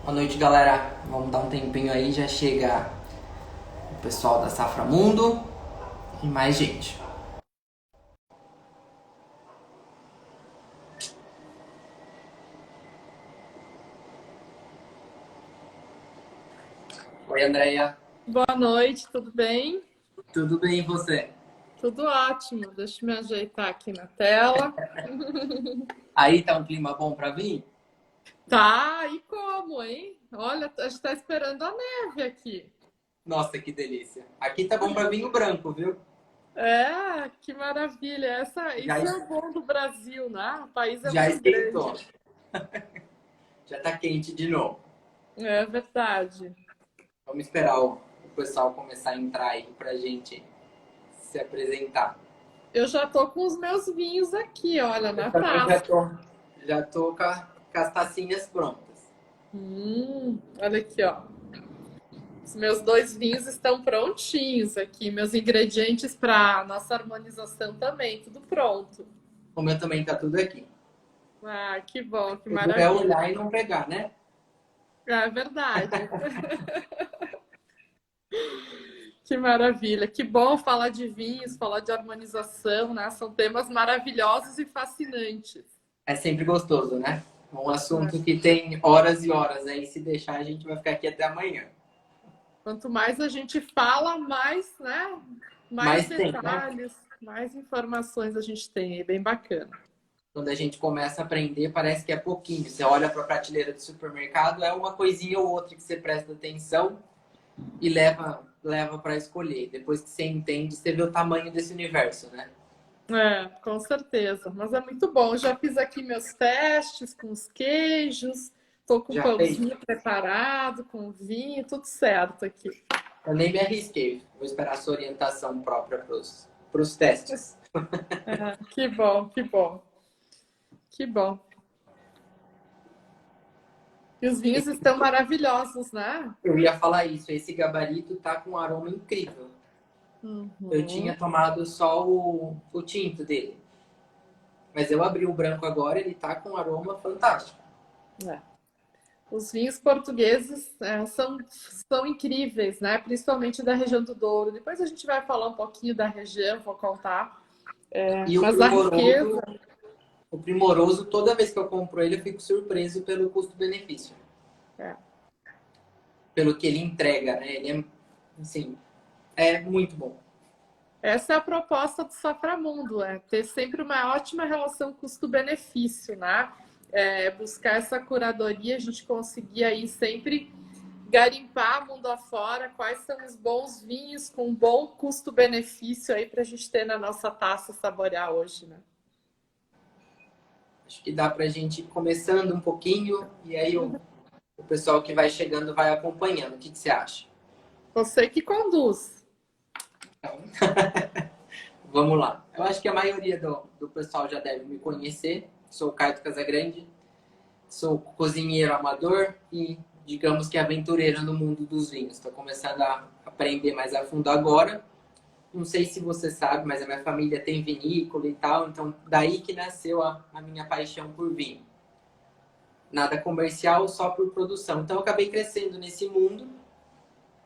Boa noite, galera. Vamos dar um tempinho aí, já chega o pessoal da Safra Mundo e mais gente. Oi, Andréia. Boa noite, tudo bem? Tudo bem e você? Tudo ótimo. Deixa eu me ajeitar aqui na tela. Aí tá um clima bom pra vir? Tá, e como, hein? Olha, a gente tá esperando a neve aqui. Nossa, que delícia. Aqui tá bom pra vinho branco, viu? É, que maravilha. Já, Isso é o bom do Brasil, né? O país é já muito grande. esquentou. Já tá quente de novo. É verdade. Vamos esperar o pessoal começar a entrar aí pra gente se apresentar. Eu já tô com os meus vinhos aqui, olha, Eu na também taça. já tô com as tacinhas prontas. Olha aqui, ó. Os meus dois vinhos estão prontinhos aqui. Meus ingredientes para nossa harmonização também, tudo pronto. O meu também tá tudo aqui. Ah, que bom, que Tudo é maravilha. olhar e não pegar, né? É verdade. Que maravilha. Que bom falar de vinhos, falar de harmonização, né? São temas maravilhosos e fascinantes. É sempre gostoso, né? Um Né? assunto que tem horas e horas. Aí, se deixar, a gente vai ficar aqui até amanhã. Quanto mais a gente fala, mais, né? Mais Mas tem, né? detalhes, mais informações a gente tem. É bem bacana. Quando a gente começa a aprender, parece que é pouquinho. Você olha para a prateleira do supermercado, é uma coisinha ou outra que você presta atenção e leva para escolher. Depois que você entende, você vê o tamanho desse universo, né? É, com certeza. Mas é muito bom. Já fiz aqui meus testes com os queijos. Tô com o Já fez? pãozinho preparado, com vinho, tudo certo aqui. Eu nem me arrisquei. Vou esperar a sua orientação própria para os testes. Que bom, que bom, que bom. E os vinhos estão maravilhosos, né? Eu ia falar isso. Esse gabarito tá com um aroma incrível. Eu tinha Uhum. tomado só o tinto dele. Mas eu abri o branco agora, ele tá com um aroma fantástico. É. Os vinhos portugueses são incríveis, né? Principalmente da região do Douro. Depois a gente vai falar um pouquinho da região, vou contar. E Mas a riqueza. o primoroso, toda vez que eu compro ele, eu fico surpreso pelo custo-benefício. É. Pelo que ele entrega, né? Ele é, assim, é muito bom. Essa é a proposta do Saframundo, é ter sempre uma ótima relação custo-benefício, né? Buscar essa curadoria, a gente conseguir aí sempre garimpar mundo afora quais são os bons vinhos com bom custo-benefício aí para a gente ter na nossa taça saborear hoje, né? Acho que dá pra gente ir começando um pouquinho e aí o pessoal que vai chegando vai acompanhando. O que você acha? Você que conduz. Então, vamos lá. Eu acho que a maioria do pessoal já deve me conhecer. Sou o Caio Casagrande, sou cozinheiro amador e, digamos que aventureiro no mundo dos vinhos. Estou começando a aprender mais a fundo agora. Não sei se você sabe, mas a minha família tem vinícola e tal, então daí que nasceu a minha paixão por vinho. Nada comercial, só por produção. Então eu acabei crescendo nesse mundo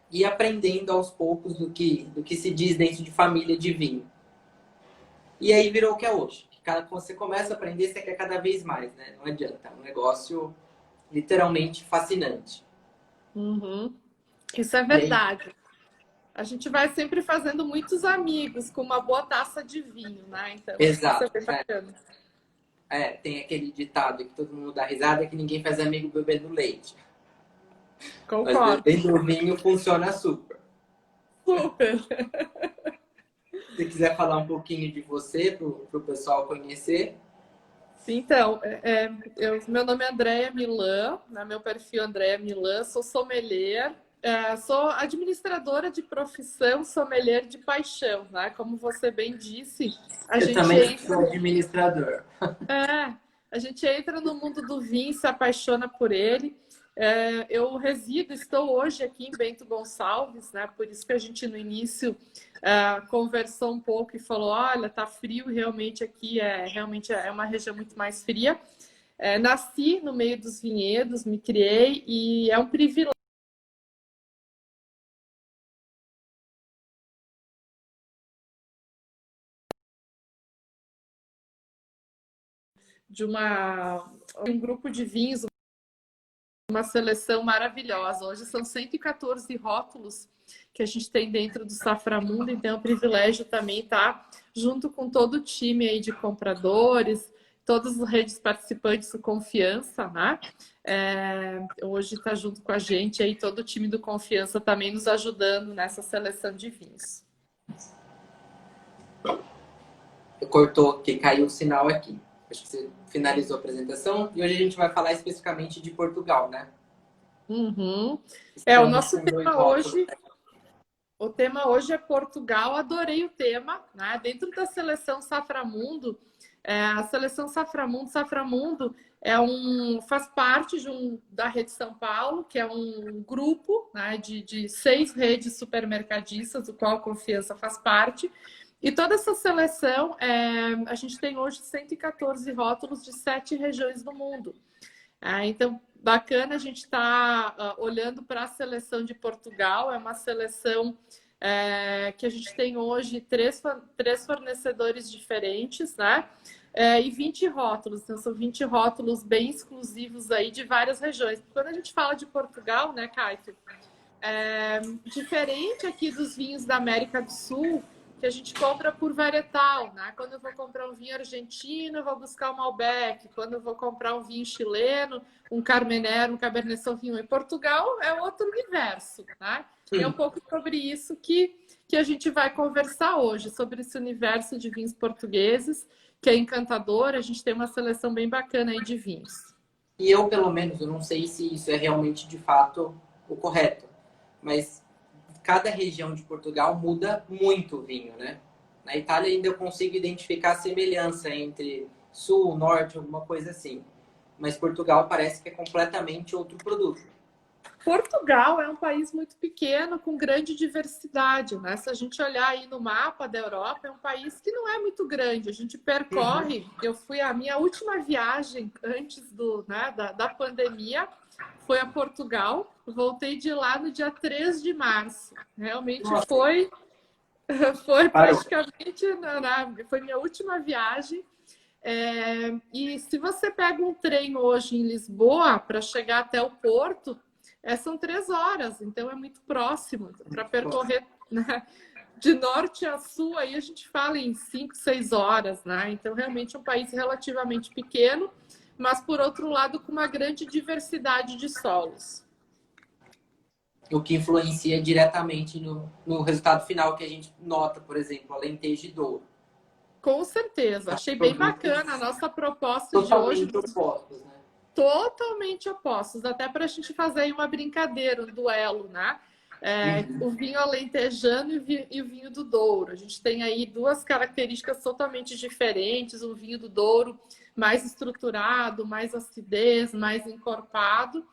e aprendendo aos poucos do que se diz dentro de família de vinho. E aí virou o que é hoje. Quando você começa a aprender, você quer cada vez mais, né? Não adianta. É um negócio literalmente fascinante. Uhum. Isso é E aí, verdade. A gente vai sempre fazendo muitos amigos com uma boa taça de vinho, né? Então, acho que isso é exato. bem bacana. Tem aquele ditado que todo mundo dá risada que ninguém faz amigo bebendo leite. Mas Concordo. bebendo vinho funciona super. Super. Se você quiser falar um pouquinho de você, para o pessoal conhecer. Então, meu nome é Andréia Milan, né? Meu perfil é Andréia Milan, sou sommelier, sou administradora de profissão, sommelier de paixão, né? Como você bem disse, a Eu gente também entra, sou administrador. é, a gente entra no mundo do vinho, se apaixona por ele. Eu estou hoje aqui em Bento Gonçalves, né? Por isso que a gente no início conversou um pouco e falou, olha, tá frio realmente aqui, realmente é uma região muito mais fria. Nasci no meio dos vinhedos, me criei e é um privilégio de um grupo de vinhos, uma seleção maravilhosa. Hoje são 114 rótulos que a gente tem dentro do Saframundo, então é um privilégio também estar junto com todo o time aí de compradores, todas as redes participantes do Confiança, né? Hoje está junto com a gente aí todo o time do Confiança também nos ajudando nessa seleção de vinhos. Cortou, que caiu o sinal aqui. Acho que você finalizou a apresentação e hoje a gente vai falar especificamente de Portugal, né? Uhum. O Estamos nosso com dois tema rótulos. hoje... O tema hoje é Portugal, adorei o tema, né? Dentro da seleção Saframundo, a seleção Saframundo faz parte da Rede São Paulo, que é um grupo, né, de 6 redes supermercadistas, do qual a Confiança faz parte. E toda essa seleção, a gente tem hoje 114 rótulos de 7 regiões do mundo. Então, bacana a gente estar olhando para a seleção de Portugal. É uma seleção que a gente tem hoje três fornecedores diferentes, né? E 20 rótulos. Então, são 20 rótulos bem exclusivos aí de várias regiões. Quando a gente fala de Portugal, né, Caio? Diferente aqui dos vinhos da América do Sul, que a gente compra por varietal, né? Quando eu vou comprar um vinho argentino, eu vou buscar um Malbec. Quando eu vou comprar um vinho chileno, um Carmenère, um Cabernet Sauvignon. Em Portugal é outro universo, né? E é um pouco sobre isso que a gente vai conversar hoje, sobre esse universo de vinhos portugueses, que é encantador. A gente tem uma seleção bem bacana aí de vinhos. E eu, pelo menos, eu não sei se isso é realmente, de fato, o correto, mas cada região de Portugal muda muito o vinho, né? Na Itália ainda eu consigo identificar a semelhança entre sul, norte, alguma coisa assim. Mas Portugal parece que é completamente outro produto. Portugal é um país muito pequeno, com grande diversidade, né? Se a gente olhar aí no mapa da Europa, é um país que não é muito grande. A gente percorre, eu fui a minha última viagem antes da pandemia, foi a Portugal. Voltei de lá no dia 3 de março. Realmente foi praticamente, foi minha última viagem. E se você pega um trem hoje em Lisboa para chegar até o Porto, são 3 horas, então é muito próximo. Para percorrer, né, de norte a sul, aí a gente fala em 5, 6 horas, né? Então, realmente é um país relativamente pequeno, mas, por outro lado, com uma grande diversidade de solos. O que influencia diretamente no resultado final que a gente nota, por exemplo, Alentejo e Douro. Com certeza. Achei bem bacana a nossa proposta de hoje. Totalmente opostos, né? Totalmente opostos. Até para a gente fazer aí uma brincadeira, um duelo, né? O vinho alentejano e o vinho do Douro. A gente tem aí 2 características totalmente diferentes. Um vinho do Douro mais estruturado, mais acidez, mais encorpado.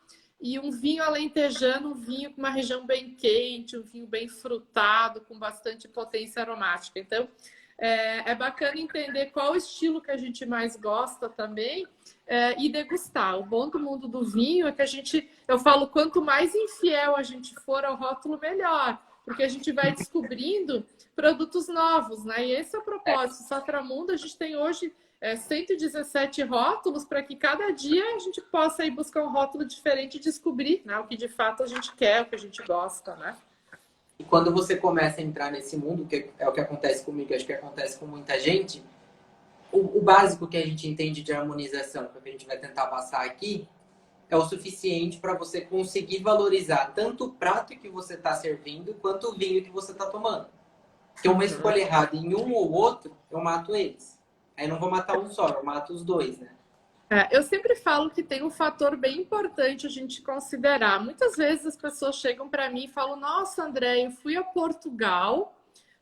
E um vinho alentejano, um vinho com uma região bem quente, um vinho bem frutado, com bastante potência aromática. Então, é bacana entender qual o estilo que a gente mais gosta também e degustar. O bom do mundo do vinho é que eu falo, quanto mais infiel a gente for ao rótulo, melhor, porque a gente vai descobrindo produtos novos, né? E esse é o propósito. Saframundo, a gente tem hoje 117 rótulos para que cada dia a gente possa ir buscar um rótulo diferente e descobrir, né, o que de fato a gente quer, o que a gente gosta, né? E quando você começa a entrar nesse mundo, que é o que acontece comigo, acho que acontece com muita gente, o básico que a gente entende de harmonização, que a gente vai tentar passar aqui, é o suficiente para você conseguir valorizar tanto o prato que você está servindo, quanto o vinho que você está tomando. Porque uma escolha errada em um ou outro, eu mato eles. Aí não vou matar um só, eu mato os 2, né? Eu sempre falo que tem um fator bem importante a gente considerar. Muitas vezes as pessoas chegam para mim e falam: nossa, André, eu fui a Portugal,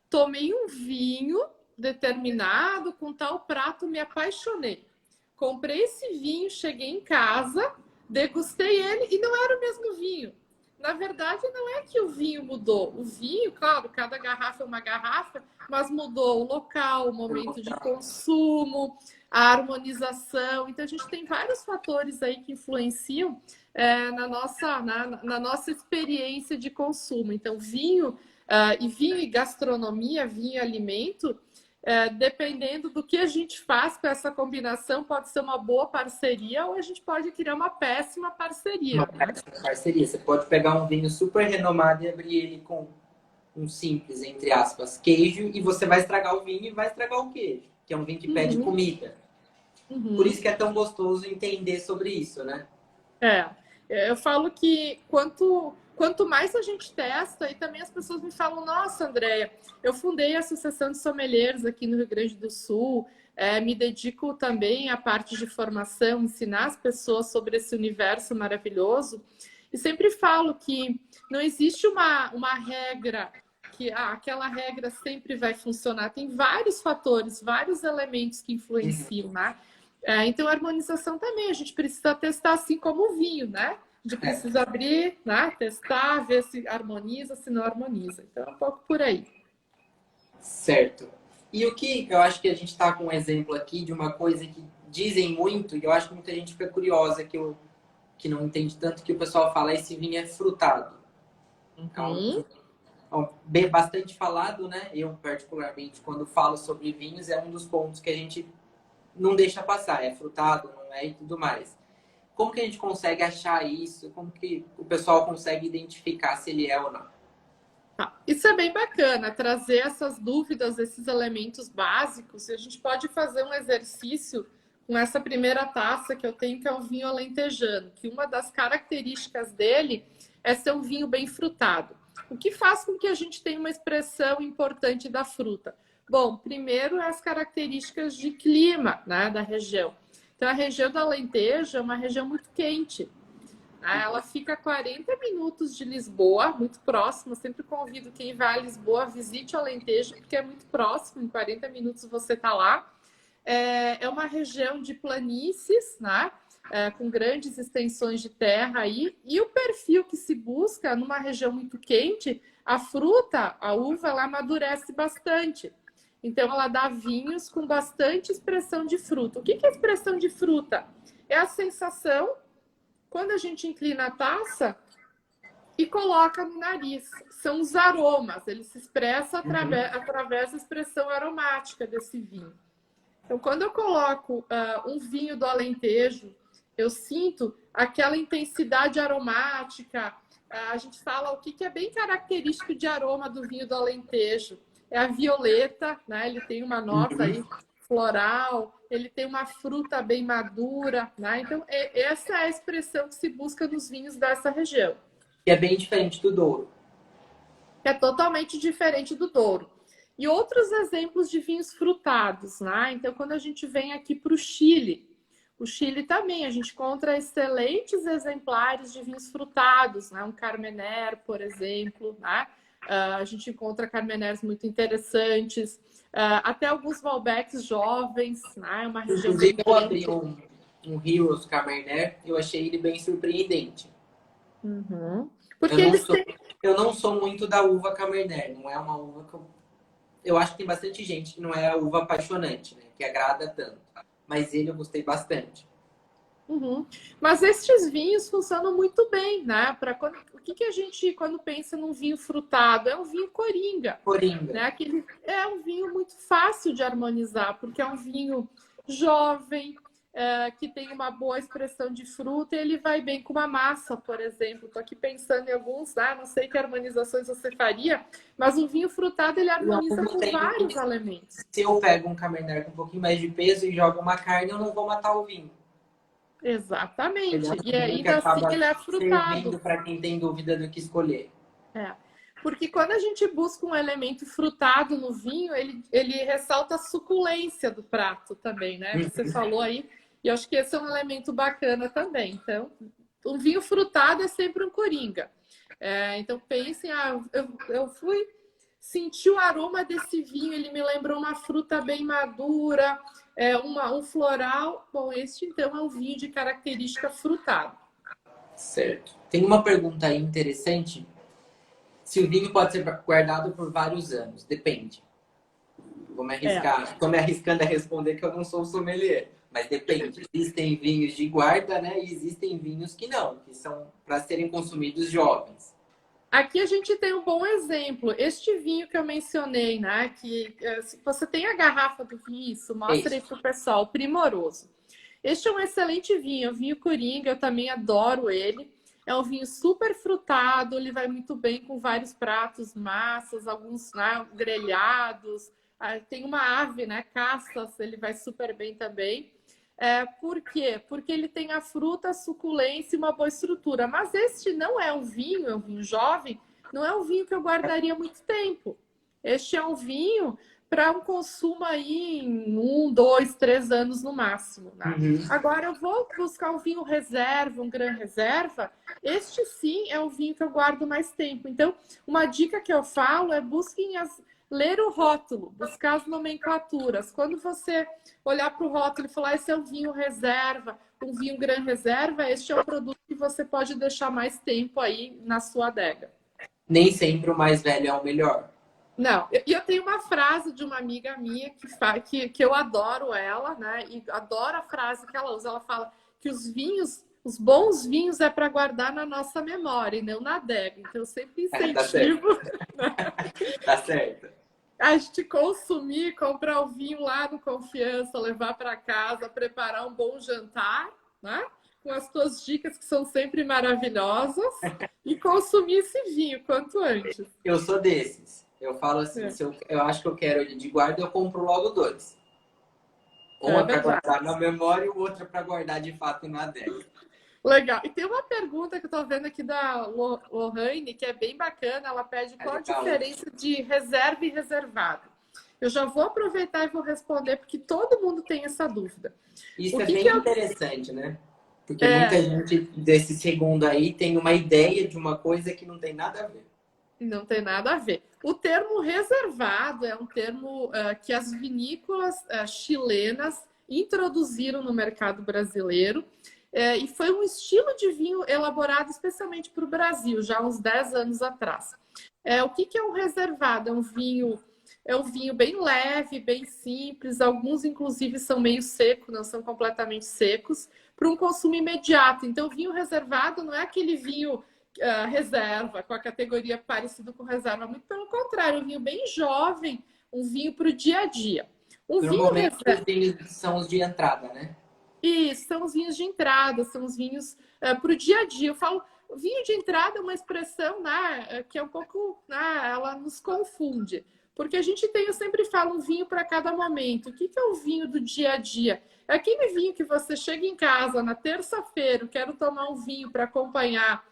tomei um vinho determinado com tal prato, me apaixonei. Comprei esse vinho, cheguei em casa, degustei ele e não era o mesmo vinho. na verdade, não é que o vinho mudou. O vinho, claro, cada garrafa é uma garrafa, mas mudou o local, o momento de consumo, a harmonização. Então, a gente tem vários fatores aí que influenciam na nossa experiência de consumo. Então, vinho e gastronomia, vinho e alimento, dependendo do que a gente faz com essa combinação, pode ser uma boa parceria ou a gente pode criar uma péssima parceria. Uma péssima parceria. Você pode pegar um vinho super renomado e abrir ele com um simples, entre aspas, queijo, e você vai estragar o vinho e vai estragar o queijo, que é um vinho que pede comida. Por isso que é tão gostoso entender sobre isso, né? Eu falo que quanto mais a gente testa, e também as pessoas me falam, nossa, Andréia, eu fundei a Associação de Sommeliers aqui no Rio Grande do Sul, me dedico também à parte de formação, ensinar as pessoas sobre esse universo maravilhoso, e sempre falo que não existe uma regra, que aquela regra sempre vai funcionar, tem vários fatores, vários elementos que influenciam, né? Então, a harmonização também, a gente precisa testar assim como o vinho, né? A gente precisa abrir, né? Testar, ver se harmoniza, se não harmoniza. Então, é um pouco por aí. Certo. E o que eu acho que a gente está com um exemplo aqui de uma coisa que dizem muito, e eu acho que muita gente fica curiosa, que não entende tanto, que o pessoal fala, esse vinho é frutado. É bastante falado, né? Eu, particularmente, quando falo sobre vinhos, é um dos pontos que a gente não deixa passar, é frutado, não é, e tudo mais. Como que a gente consegue achar isso? Como que o pessoal consegue identificar se ele é ou não? Isso é bem bacana, trazer essas dúvidas, esses elementos básicos. E a gente pode fazer um exercício com essa primeira taça que eu tenho, que é um vinho alentejano, que uma das características dele é ser um vinho bem frutado. O que faz com que a gente tenha uma expressão importante da fruta? Bom, primeiro as características de clima, né, da região. Então, a região do Alentejo é uma região muito quente. Ela fica a 40 minutos de Lisboa, muito próxima. Sempre convido quem vai a Lisboa, visite o Alentejo, porque é muito próximo, em 40 minutos você está lá. É uma região de planícies, né? Com grandes extensões de terra aí. E o perfil que se busca numa região muito quente, a fruta, a uva, ela amadurece bastante. Então, ela dá vinhos com bastante expressão de fruta. O que é expressão de fruta? É a sensação quando a gente inclina a taça e coloca no nariz. São os aromas, ele se expressa através da expressão aromática desse vinho. Então, quando eu coloco um vinho do Alentejo, eu sinto aquela intensidade aromática. A gente fala o que é bem característico de aroma do vinho do Alentejo. É a violeta, né? Ele tem uma nota aí floral, ele tem uma fruta bem madura, né? Então, essa é a expressão que se busca nos vinhos dessa região. Que é bem diferente do Douro. É totalmente diferente do Douro. E outros exemplos de vinhos frutados, né? Então, quando a gente vem aqui para o Chile também, a gente encontra excelentes exemplares de vinhos frutados, né? Um Carmener, por exemplo, né? A gente encontra Carmeners muito interessantes, até alguns Malbecs jovens, né? Uma região. Inclusive, eu abri um Heroes Cabernet, eu achei ele bem surpreendente. Porque eu não sou muito da uva Cabernet, não é uma uva que eu acho que tem bastante gente que não é a uva apaixonante, né? Que agrada tanto. Mas ele eu gostei bastante. Mas estes vinhos funcionam muito bem, né? O que a gente, quando pensa num vinho frutado, é um vinho coringa. Né? É um vinho muito fácil de harmonizar, porque é um vinho jovem, que tem uma boa expressão de fruta, e ele vai bem com uma massa, por exemplo. Estou aqui pensando em alguns, não sei que harmonizações você faria, mas um vinho frutado ele harmoniza com vários elementos. Se eu pego um Cabernet com um pouquinho mais de peso e jogo uma carne, eu não vou matar o vinho. Exatamente. E ainda assim ele é frutado. Para quem tem dúvida do que escolher. Porque quando a gente busca um elemento frutado no vinho, ele ressalta a suculência do prato também, né? Você falou aí. E eu acho que esse é um elemento bacana também. Então, um vinho frutado é sempre um coringa. Então, pensem, eu fui sentir o aroma desse vinho, ele me lembrou uma fruta bem madura, um floral. Bom, este então é um vinho de característica frutada. Certo. Tem uma pergunta aí interessante. Se o vinho pode ser guardado por vários anos, depende. Vou me arriscar. Estou me arriscando a responder que eu não sou sommelier. Mas depende. Existem vinhos de guarda, né? E existem vinhos que não, que são para serem consumidos jovens. Aqui a gente tem um bom exemplo. Este vinho que eu mencionei, né? Que se você tem a garrafa do vinho, isso, mostra aí para o pessoal, Primoroso. Este é um excelente vinho, o vinho Coringa, eu também adoro ele. É um vinho super frutado, ele vai muito bem com vários pratos, massas, alguns, né, grelhados. Tem uma ave, né? Caças, ele vai super bem também. Por quê? Porque ele tem a fruta, a suculência e uma boa estrutura. Mas este não é um vinho, é um vinho jovem, não é um vinho que eu guardaria muito tempo. Este é um vinho para um consumo aí em 1, 2, 3 anos no máximo. Né? Uhum. Agora eu vou buscar um vinho reserva, um Gran Reserva. Este sim é um vinho que eu guardo mais tempo. Então, uma dica que eu falo é busquem ler o rótulo, buscar as nomenclaturas. Quando você olhar para o rótulo e falar, esse é um vinho reserva, um vinho Gran Reserva, este é um produto que você pode deixar mais tempo aí na sua adega. Nem sempre o mais velho é o melhor. Não, e eu tenho uma frase de uma amiga minha que eu adoro ela, né? E adoro a frase que ela usa. Ela fala que os bons vinhos é para guardar na nossa memória e não na adega. Então eu sempre incentivo Tá certo. a gente consumir, comprar o vinho lá no Confiança, levar para casa, preparar um bom jantar, né? Com as tuas dicas que são sempre maravilhosas e consumir esse vinho quanto antes. Eu sou desses. Eu falo assim, se eu acho que eu quero ele de guarda, eu compro logo 2. Um é para guardar na memória e o outro é para guardar de fato na adega. Legal. E tem uma pergunta que eu tô vendo aqui da Lohane, que é bem bacana. Ela pede qual a diferença de reserva e reservado. Eu já vou aproveitar e vou responder, porque todo mundo tem essa dúvida. Isso é bem interessante, né? Porque muita gente desse segundo aí tem uma ideia de uma coisa que não tem nada a ver. Não tem nada a ver. O termo reservado é um termo que as vinícolas chilenas introduziram no mercado brasileiro. E foi um estilo de vinho elaborado especialmente para o Brasil, já há uns 10 anos atrás. O que é um reservado? É um vinho bem leve, bem simples, alguns inclusive são meio secos, não são completamente secos, para um consumo imediato. Então, o vinho reservado não é aquele vinho reserva, com a categoria parecido com reserva, muito pelo contrário, um vinho bem jovem, um vinho para o dia a dia. Normalmente os vinhos são os de entrada, né? Isso, são os vinhos de entrada, são os vinhos para o dia a dia. Eu falo, vinho de entrada é uma expressão, né, que é um pouco, né, ela nos confunde. Porque a gente tem, eu sempre falo, um vinho para cada momento. O que é o vinho do dia a dia? É aquele vinho que você chega em casa na terça-feira, quero tomar um vinho para acompanhar,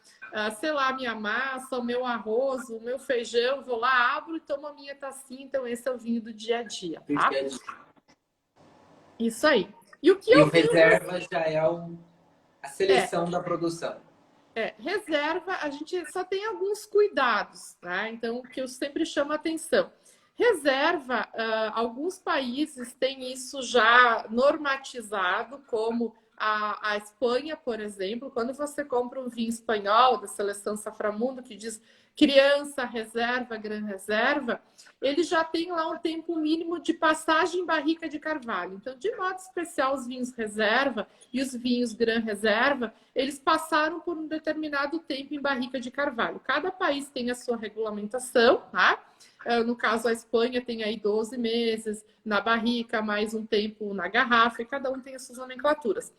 sei lá, a minha massa, o meu arroz, o meu feijão, vou lá, abro e tomo a minha tacinha. Então, esse é o vinho do dia a dia, tá? Isso aí. E o reserva já é a seleção da produção. Reserva, a gente só tem alguns cuidados, tá? Então, o que eu sempre chamo a atenção. Reserva, alguns países têm isso já normatizado, como a Espanha, por exemplo. Quando você compra um vinho espanhol da seleção Saframundo, que diz criança, reserva, gran reserva, ele já tem lá um tempo mínimo de passagem em barrica de carvalho. Então, de modo especial, os vinhos reserva e os vinhos gran reserva, eles passaram por um determinado tempo em barrica de carvalho. Cada país tem a sua regulamentação, tá? No caso, a Espanha tem aí 12 meses na barrica, mais um tempo na garrafa, e cada um tem as suas nomenclaturas.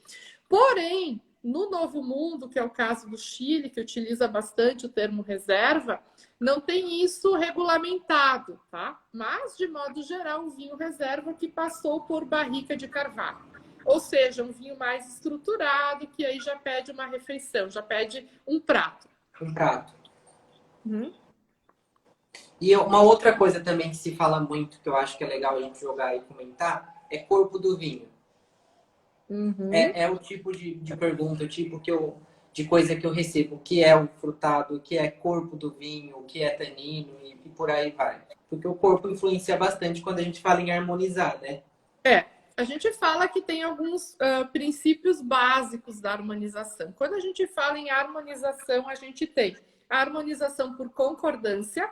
Porém, no Novo Mundo, que é o caso do Chile, que utiliza bastante o termo reserva, não tem isso regulamentado, tá? Mas, de modo geral, um vinho reserva que passou por barrica de carvalho. Ou seja, um vinho mais estruturado, que aí já pede uma refeição, já pede um prato. Um prato. E uma outra coisa também que se fala muito, que eu acho que é legal a gente jogar e comentar, é corpo do vinho. É o tipo de pergunta, o tipo de coisa que eu recebo. O que é o frutado, o que é corpo do vinho, o que é tanino e por aí vai. Porque o corpo influencia bastante quando a gente fala em harmonizar, né? A gente fala que tem alguns princípios básicos da harmonização. Quando a gente fala em harmonização, a gente tem a harmonização por concordância.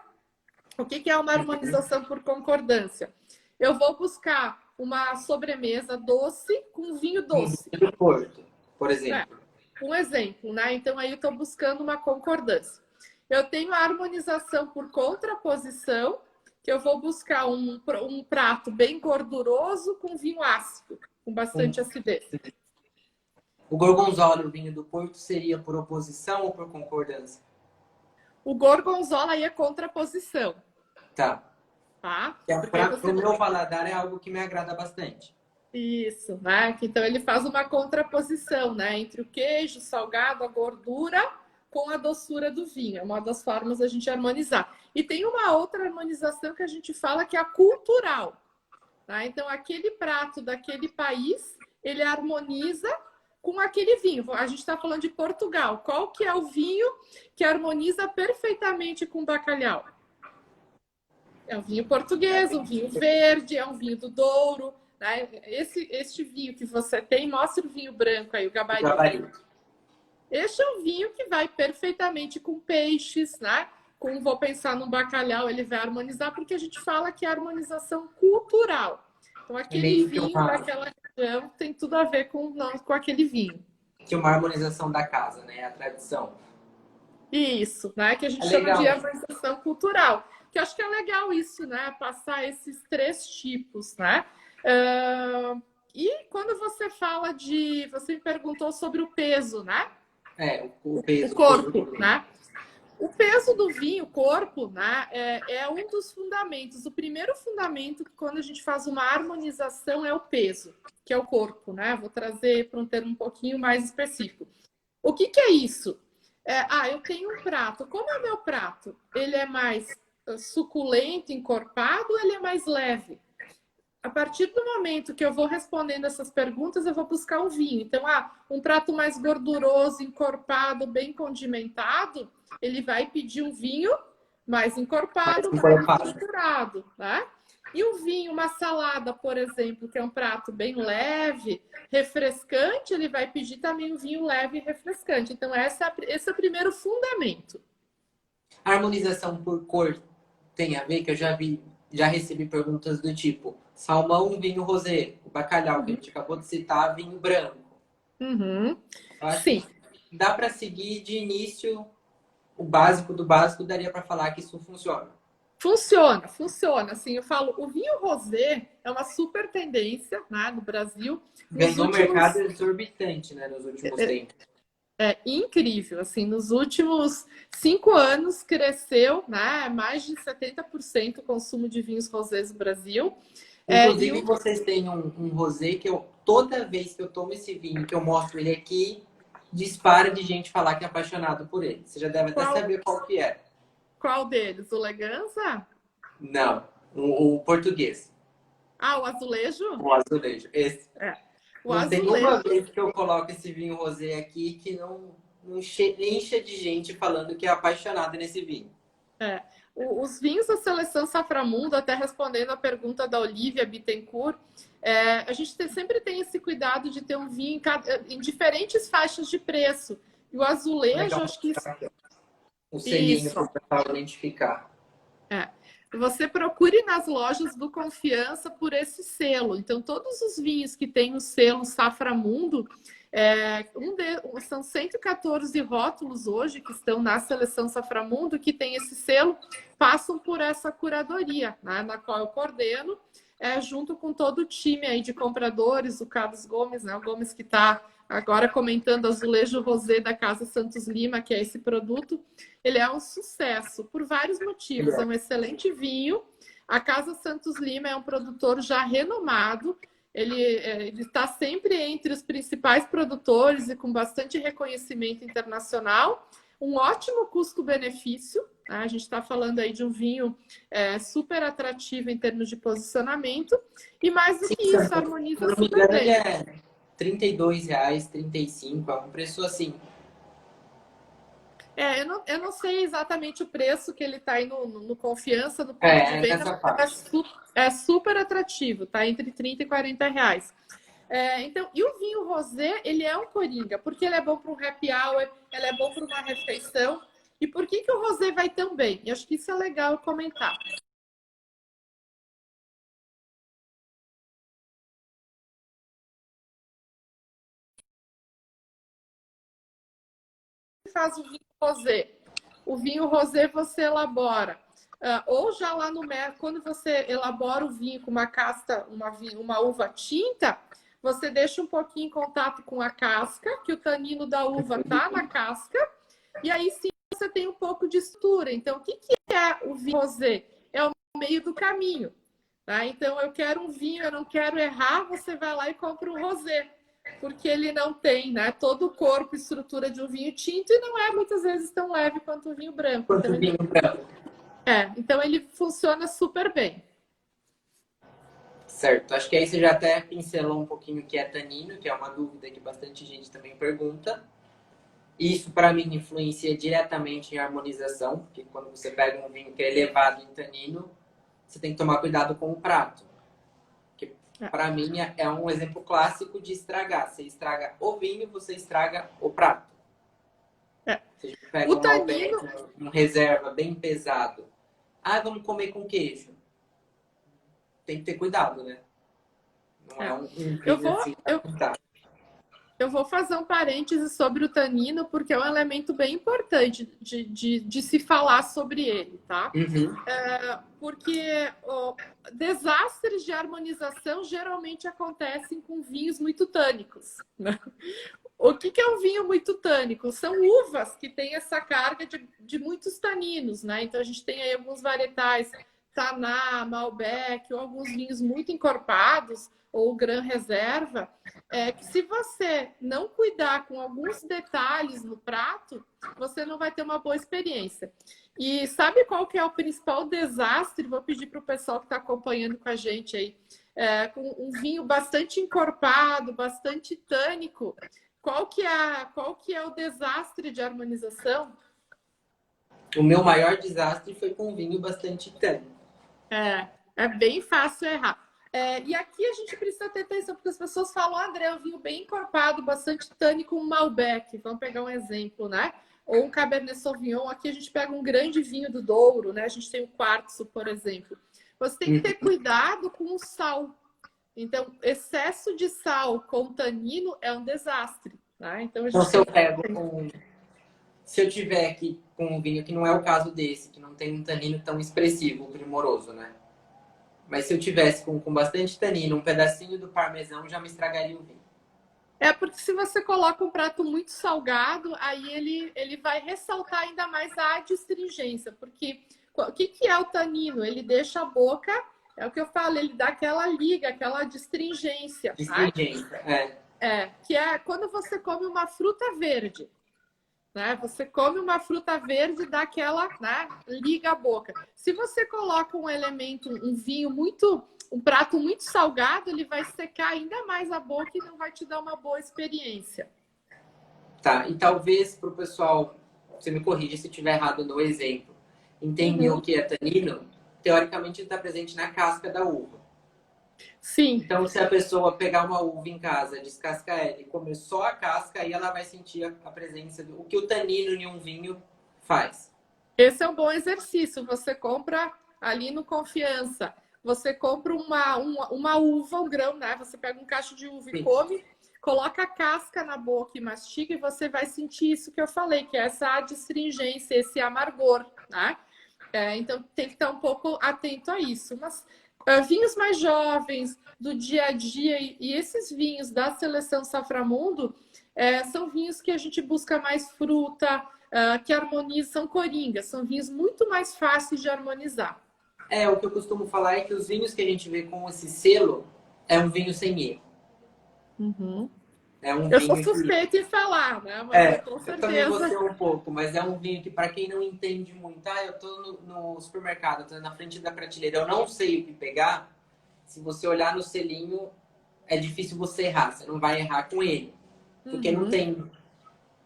O que é uma harmonização por concordância? Eu vou buscar uma sobremesa doce com vinho doce. Do Porto, por exemplo. Um exemplo, né? Então aí eu estou buscando uma concordância. Eu tenho a harmonização por contraposição, que eu vou buscar um prato bem gorduroso com vinho ácido, com bastante acidez. O gorgonzola e o vinho do Porto seria por oposição ou por concordância? O gorgonzola aí é contraposição. Tá. Tá? Para o meu paladar é algo que me agrada bastante. Isso, né? Então ele faz uma contraposição, né? Entre o queijo, o salgado, a gordura com a doçura do vinho. É uma das formas da gente harmonizar. E tem uma outra harmonização que a gente fala que é a cultural. Tá? Então aquele prato daquele país, ele harmoniza com aquele vinho. A gente está falando de Portugal. Qual que é o vinho que harmoniza perfeitamente com o bacalhau? É um vinho português, um vinho verde, é um vinho do Douro. Né? Este vinho que você tem, mostra o vinho branco aí, o gabarito. Este é um vinho que vai perfeitamente com peixes, né? Vou pensar no bacalhau, ele vai harmonizar, porque a gente fala que é harmonização cultural. Então, aquele vinho daquela região tem tudo a ver com aquele vinho. Que é uma harmonização da casa, né? A tradição. Isso, né? Que a gente chama de harmonização cultural. Que eu acho que é legal isso, né? Passar esses 3 tipos, né? E quando você fala você me perguntou sobre o peso, né? O peso. O corpo, né? O peso do vinho, o corpo, né? É um dos fundamentos. O primeiro fundamento, quando a gente faz uma harmonização, é o peso, que é o corpo, né? Vou trazer para um termo um pouquinho mais específico. O que é isso? Eu tenho um prato. Como é o meu prato? Ele é mais suculento, encorpado, ou ele é mais leve? A partir do momento que eu vou respondendo essas perguntas, eu vou buscar um vinho. Então, um prato mais gorduroso, encorpado, bem condimentado, ele vai pedir um vinho mais encorpado, mais estruturado, né? E o vinho, uma salada, por exemplo, que é um prato bem leve, refrescante, ele vai pedir também um vinho leve e refrescante. Então, esse é o primeiro fundamento. A harmonização por cor tem a ver, que eu já recebi perguntas do tipo salmão, vinho rosé, o bacalhau, que a gente acabou de citar, vinho branco. Sim. Dá para seguir de início o básico do básico, daria para falar que isso funciona. Funciona. Assim, eu falo, o vinho rosé é uma super tendência, né, no Brasil. Ganhou mercado exorbitante, né, nos últimos tempos. É incrível, assim, nos últimos 5 anos cresceu, né, mais de 70% o consumo de vinhos rosés no Brasil. Inclusive, vocês têm um rosé que toda vez que eu tomo esse vinho, que eu mostro ele aqui, dispara de gente falar que é apaixonado por ele. Você já deve até saber qual que é. Qual deles? O Leganza? Não, o português. O azulejo? O azulejo, esse. Não tem uma vez que eu coloco esse vinho rosé aqui que não encha de gente falando que é apaixonada nesse vinho. Os vinhos da seleção Saframundo, até respondendo a pergunta da Olivia Bittencourt, a gente sempre tem esse cuidado de ter um vinho em diferentes faixas de preço. E o azulejo, acho que isso... O selinho para o pessoal identificar. Você procure nas lojas do Confiança por esse selo. Então, todos os vinhos que têm o selo Saframundo, são 114 rótulos hoje que estão na seleção Saframundo, que tem esse selo, passam por essa curadoria, né, na qual eu coordeno, junto com todo o time aí de compradores, o Carlos Gomes, né, o Gomes que está agora comentando azulejo rosé da Casa Santos Lima, que é esse produto. Ele é um sucesso por vários motivos. É um excelente vinho. A Casa Santos Lima é um produtor já renomado. Ele está sempre entre os principais produtores e com bastante reconhecimento internacional. Um ótimo custo-benefício. A gente está falando aí de um vinho super atrativo em termos de posicionamento. E mais do que isso, harmoniza super bem. R$32, R$35, é um preço assim. Eu não sei exatamente o preço que ele está aí no Confiança, no ponto de venda, nessa mas parte. é super atrativo, tá entre 30 e 40 reais. Então, e o vinho rosé, ele é um coringa, porque ele é bom para um happy hour, ele é bom para uma refeição. E por que o rosé vai tão bem? E acho que isso é legal comentar. Faz o vinho rosé? O vinho rosé você elabora. Ou já lá no mercado, quando você elabora o vinho com uma casca, uma uva tinta, você deixa um pouquinho em contato com a casca, que o tanino da uva tá na casca, e aí sim você tem um pouco de estrutura. Então, o que é o vinho rosé? É o meio do caminho. Tá? Então, eu quero um vinho, eu não quero errar, você vai lá e compra um rosé. Porque ele não tem, né, todo o corpo e estrutura de um vinho tinto e não é muitas vezes tão leve quanto o vinho branco. Quanto vinho branco. Então ele funciona super bem. Certo. Acho que aí você já até pincelou um pouquinho o que é tanino, que é uma dúvida que bastante gente também pergunta. Isso, para mim, influencia diretamente em harmonização, porque quando você pega um vinho que é elevado em tanino, você tem que tomar cuidado com o prato. Que, para mim, é um exemplo clássico de estragar. Você estraga o vinho, você estraga o prato. Você pega O um Malbec, tanino, um reserva bem pesado. Ah, vamos comer com queijo. Tem que ter cuidado, né? Não é um eu vinho vou, assim pra eu, contar. eu vou fazer um parêntese sobre o tanino, porque é um elemento bem importante de se falar sobre ele, tá? Uhum. Porque desastres de harmonização geralmente acontecem com vinhos muito tânicos. Né? O que é um vinho muito tânico? São uvas que têm essa carga de muitos taninos, né? Então a gente tem aí alguns varietais, Taná, Malbec, ou alguns vinhos muito encorpados, ou Gran Reserva, que se você não cuidar com alguns detalhes no prato, você não vai ter uma boa experiência. E sabe qual que é o principal desastre? Vou pedir para o pessoal que está acompanhando com a gente aí, com um vinho bastante encorpado, bastante tânico. Qual que é o desastre de harmonização? O meu maior desastre foi com vinho bastante tânico. É bem fácil errar. E aqui a gente precisa ter atenção, porque as pessoas falam, André, um vinho bem encorpado, bastante tânico, um Malbec. Vamos pegar um exemplo, né? Ou um Cabernet Sauvignon. Aqui a gente pega um grande vinho do Douro, né? A gente tem o Quartzo, por exemplo. Você tem que ter cuidado com o sal. Então, excesso de sal com tanino é um desastre. Tá? Então, a Então, gente se eu tem pego com. Se eu tiver aqui com um vinho que não é o caso desse, que não tem um tanino tão expressivo, primoroso, né? Mas se eu tivesse com bastante tanino, um pedacinho do parmesão já me estragaria o vinho. porque se você coloca um prato muito salgado, aí ele vai ressaltar ainda mais a adstringência. Porque o que é o tanino? Ele deixa a boca, é o que eu falo, ele dá aquela liga, aquela adstringência. Tá? Astringência, Que é quando você come uma fruta verde. Né? Você come uma fruta verde, dá aquela, né? Liga a boca. Se você coloca um elemento, um vinho um prato muito salgado, ele vai secar ainda mais a boca e não vai te dar uma boa experiência. Tá, e talvez para o pessoal, você me corrija se eu estiver errado no exemplo, entender o que é tanino, teoricamente ele está presente na casca da uva. Sim. Então, se a pessoa pegar uma uva em casa, descascar ela e comer só a casca, aí ela vai sentir a presença do o que o tanino em um vinho faz. Esse é um bom exercício. Você compra ali no Confiança. Você compra uma uva, um grão, né? Você pega um cacho de uva e come, coloca a casca na boca e mastiga e você vai sentir isso que eu falei, que é essa adstringência, esse amargor, né? Então tem que estar um pouco atento a isso. Mas vinhos mais jovens, do dia a dia, e esses vinhos da seleção Saframundo são vinhos que a gente busca mais fruta, que harmonizam, são coringas, são vinhos muito mais fáceis de harmonizar. O que eu costumo falar é que os vinhos que a gente vê com esse selo é um vinho sem erro. Uhum. É um Eu sou vinho suspeita em falar, né? Mas com eu também vou certeza. ser um pouco, mas é um vinho que para quem não entende muito, eu tô no supermercado, tô na frente da prateleira, eu não sei o que pegar, se você olhar no selinho, é difícil você errar, você não vai errar com ele, porque não Uhum. tem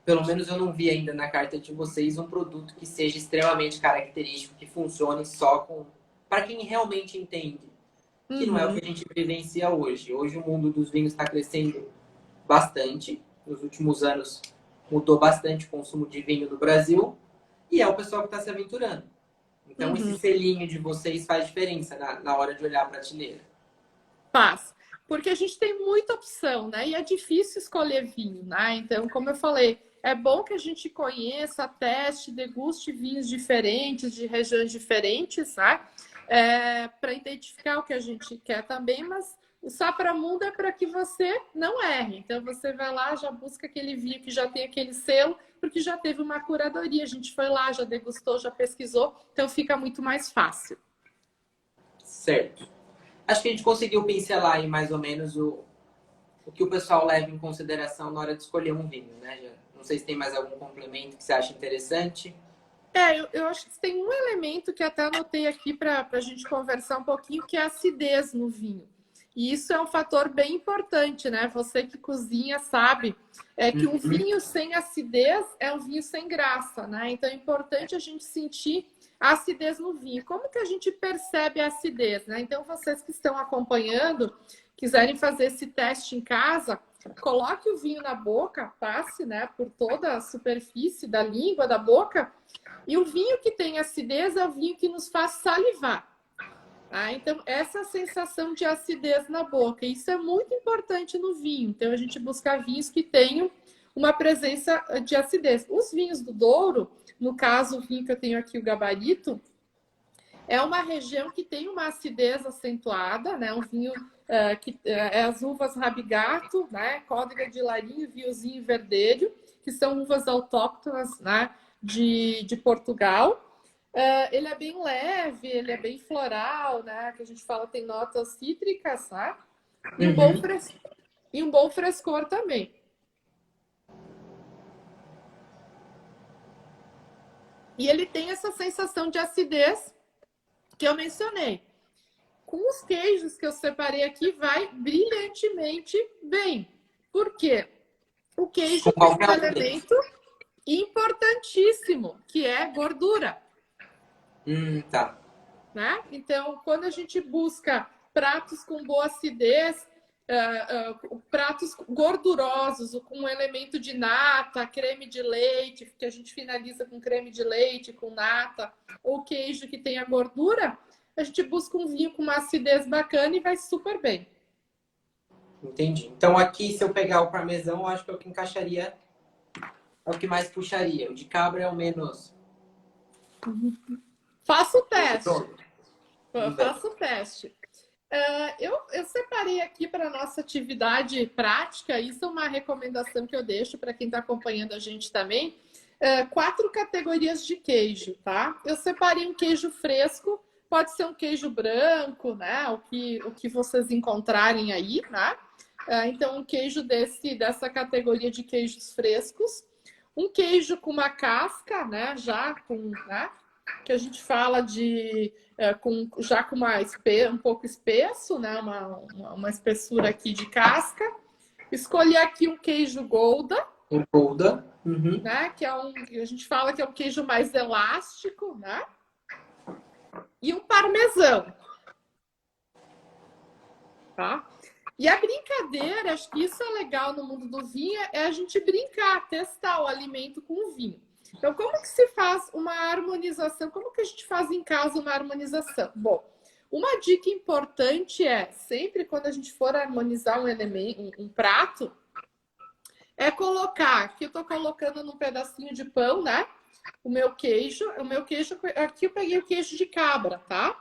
pelo menos eu não vi ainda na carta de vocês um produto que seja extremamente característico, que funcione só com para quem realmente entende, que não é o Uhum, que a gente vivencia hoje. Hoje o mundo dos vinhos está crescendo bastante. Nos últimos anos mudou bastante o consumo de vinho no Brasil e é o pessoal que está se aventurando. Então esse uhum. selinho de vocês faz diferença na hora de olhar a prateleira. Faz. Porque a gente tem muita opção, né? E é difícil escolher vinho, né? Então, como eu falei, é bom que a gente conheça, teste, deguste vinhos diferentes, de regiões diferentes, né? Para identificar o que a gente quer também, mas o Sapramundo é para que você não erre. Então, você vai lá, já busca aquele vinho que já tem aquele selo, porque já teve uma curadoria. A gente foi lá, já degustou, já pesquisou, então fica muito mais fácil. Certo. Acho que a gente conseguiu pincelar aí mais ou menos o que o pessoal leva em consideração na hora de escolher um vinho, né? Não sei se tem mais algum complemento que você acha interessante. Eu acho que tem um elemento que até anotei aqui para a gente conversar um pouquinho, que é a acidez no vinho. E isso é um fator bem importante, né? Você que cozinha sabe que um Uhum. vinho sem acidez é um vinho sem graça, né? Então é importante a gente sentir a acidez no vinho. Como que a gente percebe a acidez, né? Então vocês que estão acompanhando, quiserem fazer esse teste em casa, coloque o vinho na boca, passe, né, por toda a superfície da língua, da boca, e o vinho que tem acidez é o vinho que nos faz salivar. Então, essa sensação de acidez na boca, isso é muito importante no vinho. Então, a gente busca vinhos que tenham uma presença de acidez. Os vinhos do Douro, no caso, o vinho que eu tenho aqui, o Gabarito, é uma região que tem uma acidez acentuada, né? Um vinho que é as uvas Rabigato, né? Códega de Larinho, Viozinho e Verdelho, que são uvas autóctonas, né? de Portugal. Ele é bem leve, ele é bem floral, né? Que a gente fala tem notas cítricas, né? E Uhum. e um bom frescor também. E ele tem essa sensação de acidez que eu mencionei. Com os queijos que eu separei aqui, vai brilhantemente bem. Por quê? O Com queijo tem um qualquer um deles. elemento importantíssimo, que é gordura. Tá. Né? Então, quando a gente busca pratos com boa acidez, pratos gordurosos, com um elemento de nata, creme de leite, que a gente finaliza com creme de leite, com nata, ou queijo que tenha gordura, a gente busca um vinho com uma acidez bacana e vai super bem. Entendi. Então aqui, se eu pegar o parmesão, eu acho que é o que encaixaria, é o que mais puxaria. O de cabra é o menos Faça o teste. gorduroso. Tudo bem. Faça o teste. Eu separei aqui para nossa atividade prática, isso é uma recomendação que eu deixo para quem está acompanhando a gente também. 4 categorias de queijo, tá? Eu separei um queijo fresco, pode ser um queijo branco, né? O que vocês encontrarem aí, né? Então, um queijo dessa categoria de queijos frescos. Um queijo com uma casca, né? Já com, né? Que a gente fala de já com um pouco espesso, né? Uma espessura aqui de casca. Escolhi aqui um queijo Gouda, O Golda. Uhum. né? Que a gente fala que é um queijo mais elástico, né? E um parmesão, tá? E a brincadeira, acho que isso é legal no mundo do vinho, é a gente brincar, testar o alimento com o vinho. Então, como que se faz uma harmonização? Como que a gente faz em casa uma harmonização? Bom, uma dica importante é, sempre quando a gente for harmonizar um elemento, um prato, é colocar, aqui eu estou colocando num pedacinho de pão, né? O meu queijo, aqui eu peguei o queijo de cabra, tá?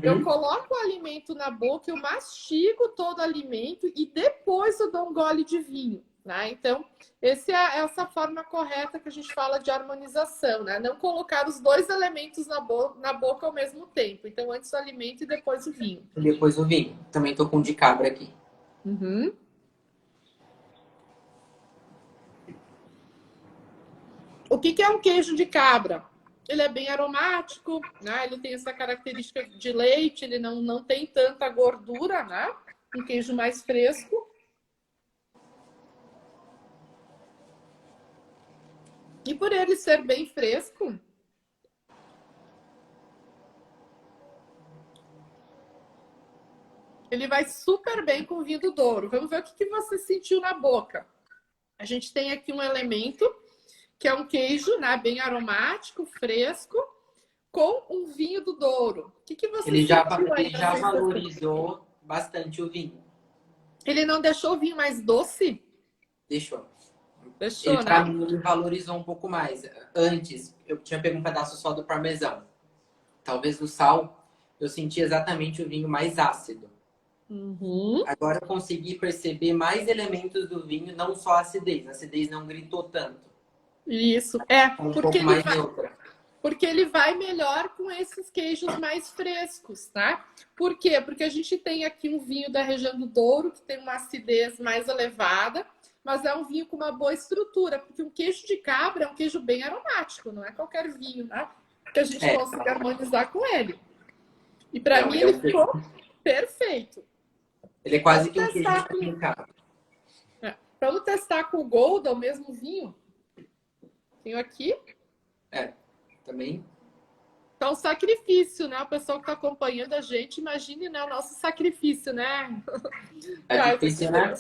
Eu Uhum. coloco o alimento na boca, eu mastigo todo o alimento e depois eu dou um gole de vinho, né? Então, essa forma correta que a gente fala de harmonização, né? Não colocar os dois elementos na boca ao mesmo tempo. Então, antes o alimento e depois o vinho. E depois o vinho. Também tô com o de cabra aqui. Uhum. O que é um queijo de cabra? Ele é bem aromático, né? Ele tem essa característica de leite, ele não tem tanta gordura, né? Um queijo mais fresco. por ele ser bem fresco, ele vai super bem com o vinho do Douro. Vamos ver o que você sentiu na boca. A gente tem aqui um elemento que é um queijo, né, bem aromático, fresco, com um vinho do Douro. O que você sentiu aí? Ele já valorizou bastante o vinho. Ele não deixou o vinho mais doce? Deixou. Deixou, Ele, pra né? mim, ele valorizou um pouco mais. Antes, eu tinha pego um pedaço só do parmesão. Talvez do sal, eu senti exatamente o vinho mais ácido. Uhum. Agora eu consegui perceber mais elementos do vinho, não só a acidez. A acidez não gritou tanto. Isso. Um Porque pouco ele mais vai, neutra. porque ele vai melhor com esses queijos mais frescos, tá? Por quê? Porque a gente tem aqui um vinho da região do Douro, que tem uma acidez mais elevada, mas é um vinho com uma boa estrutura, porque um queijo de cabra é um queijo bem aromático, não é qualquer vinho, né? Que a gente consiga harmonizar com ele. E para mim ele ficou perfeito. Ele é quase que um queijo de cabra. Vamos testar com o Golda, o mesmo vinho? Tenho aqui. Também. Então, sacrifício, né? O pessoal que está acompanhando a gente, imagine, né, o nosso sacrifício, né? É difícil, né?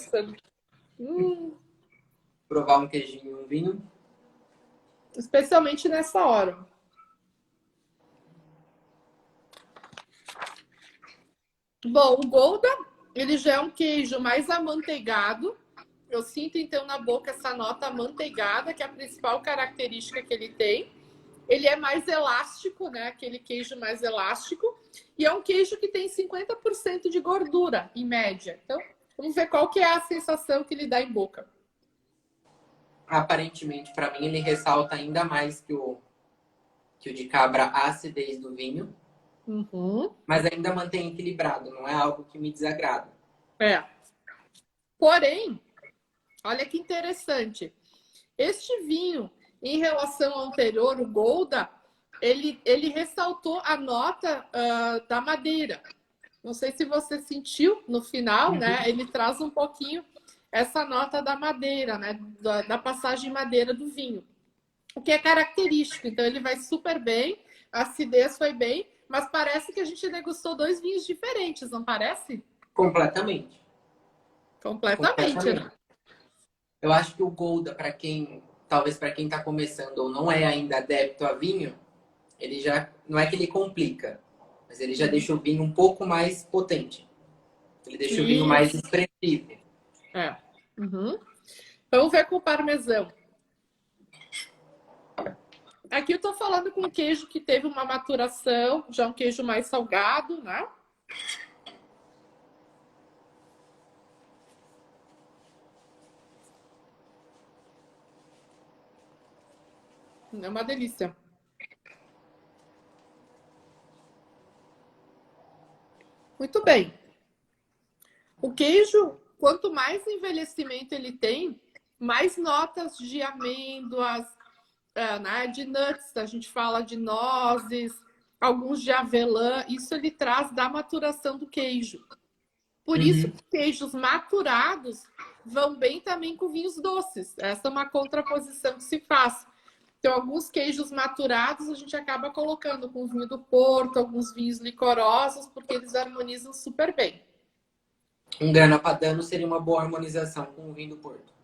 Provar um queijinho, um vinho. Especialmente nessa hora. Bom, o Golda, ele já é um queijo mais amanteigado. Eu sinto, então, na boca essa nota amanteigada, que é a principal característica que ele tem. Ele é mais elástico, né? Aquele queijo mais elástico. E é um queijo que tem 50% de gordura, em média. Então, vamos ver qual que é a sensação que ele dá em boca. Aparentemente, para mim, ele ressalta ainda mais que o de cabra a acidez do vinho. Uhum. Mas ainda mantém equilibrado. Não é algo que me desagrada. Porém, olha que interessante. Este vinho, em relação ao anterior, o Golda, ele ressaltou a nota da madeira. Não sei se você sentiu no final, né? Ele traz um pouquinho essa nota da madeira, né? Da passagem madeira do vinho. O que é característico. Então, ele vai super bem, a acidez foi bem, mas parece que a gente degustou dois vinhos diferentes, não parece? Completamente. Completamente. Né? Eu acho que o Golda, talvez para quem está começando ou não é ainda adepto a vinho, ele já não é que ele complica, mas ele já deixa o vinho um pouco mais potente. Ele deixa o vinho mais expressivo. Uhum. Vamos ver com o parmesão. Aqui eu estou falando com um queijo que teve uma maturação, já um queijo mais salgado, né? É uma delícia. Muito bem. O queijo, quanto mais envelhecimento ele tem, mais notas de amêndoas, né, de nuts, a gente fala de nozes, alguns de avelã, isso ele traz da maturação do queijo. Por isso, queijos maturados vão bem também com vinhos doces. Essa é uma contraposição que se faz. Então, alguns queijos maturados a gente acaba colocando com vinho do Porto, alguns vinhos licorosos, porque eles harmonizam super bem. Um Grana Padano seria uma boa harmonização com o vinho do Porto.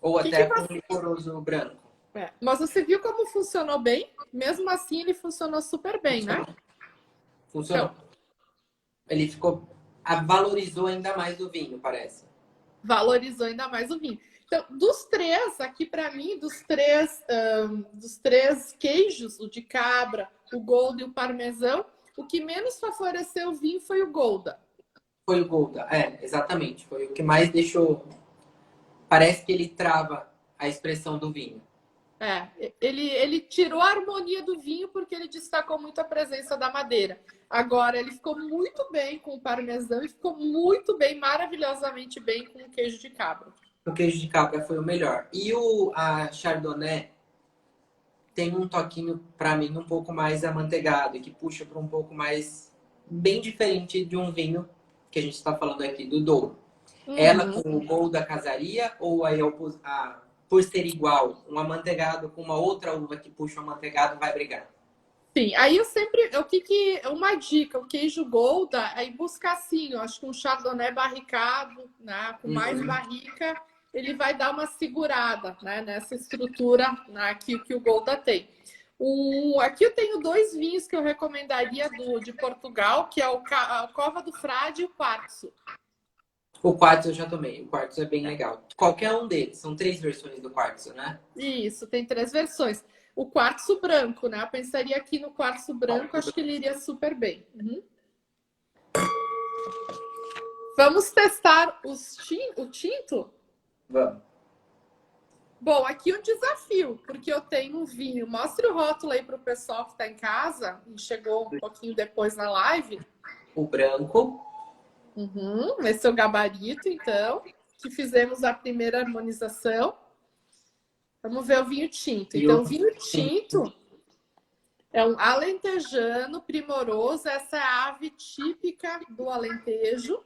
Ou até com um licoroso branco. Mas você viu como funcionou bem? Mesmo assim, ele funcionou super bem, né? Funcionou. Então, ele valorizou ainda mais o vinho, parece. Valorizou ainda mais o vinho. Então, dos três, aqui para mim, dos três queijos, o de cabra, o Golda e o parmesão, o que menos favoreceu o vinho foi o Golda. Foi o Golda, exatamente. Foi o que mais deixou... Parece que ele trava a expressão do vinho. Ele tirou a harmonia do vinho porque ele destacou muito a presença da madeira. Agora, ele ficou muito bem com o parmesão e ficou muito bem, maravilhosamente bem com o queijo de cabra. O queijo de cabra foi o melhor. E a Chardonnay tem um toquinho, para mim, um pouco mais amanteigado, que puxa para um pouco mais... Bem diferente de um vinho que a gente está falando aqui, do Douro. Ela com o Golda casaria ou a por ser igual, um amanteigado com uma outra uva que puxa um amanteigado vai brigar? Sim, aí uma dica, o queijo Gouda, aí buscar assim, eu acho que um Chardonnay barricado, né, com mais barrica, ele vai dar uma segurada, né, nessa estrutura, né, que o Gouda tem. Aqui eu tenho 2 vinhos que eu recomendaria de Portugal, que é a Cova do Frade e o Quartzo. O quartzo eu já tomei. O quartzo é bem legal. Qualquer um deles. São 3 versões do quartzo, né? Isso, tem 3 versões. O quartzo branco, né? Eu pensaria aqui no quartzo branco, acho que ele iria super bem. Uhum. Vamos testar o tinto? Vamos. Bom, aqui um desafio, porque eu tenho um vinho. Mostre o rótulo aí para o pessoal que está em casa e chegou um pouquinho depois na live. O branco. Uhum, esse é o gabarito, então, que fizemos a primeira harmonização. Vamos ver o vinho tinto. Então, o vinho tinto é um alentejano primoroso. Essa é a ave típica do Alentejo.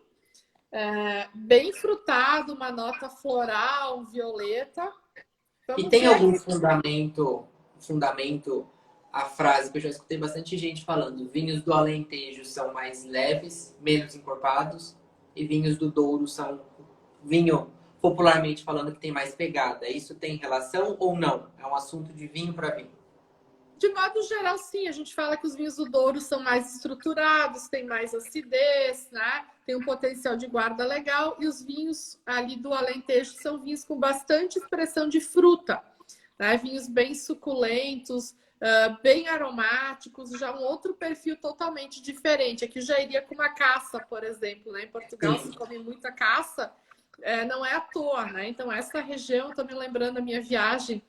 Bem frutado, uma nota floral, violeta. E tem algum fundamento a frase que eu já escutei bastante gente falando: vinhos do Alentejo são mais leves, menos encorpados, e vinhos do Douro são vinho, popularmente falando, que tem mais pegada. Isso tem relação ou não? É um assunto de vinho para vinho? De modo geral, sim, a gente fala que os vinhos do Douro são mais estruturados, têm mais acidez, né? Tem um potencial de guarda legal, e os vinhos ali do Alentejo são vinhos com bastante expressão de fruta, né? Vinhos bem suculentos, bem aromáticos, já um outro perfil totalmente diferente. Aqui já iria com uma caça, por exemplo, né? Em Portugal se come muita caça, não é à toa, né? Então, essa região, estou me lembrando da minha viagem,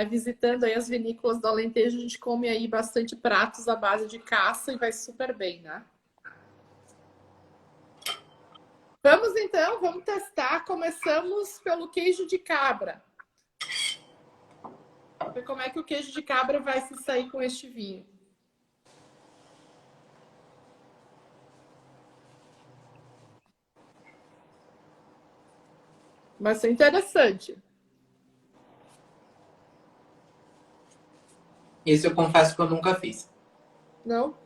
visitando aí as vinícolas do Alentejo, a gente come aí bastante pratos à base de caça e vai super bem, né? Vamos então, vamos testar. Começamos pelo queijo de cabra. Vamos ver como é que o queijo de cabra vai se sair com este vinho. Vai ser interessante. Esse eu confesso que eu nunca fiz. Não?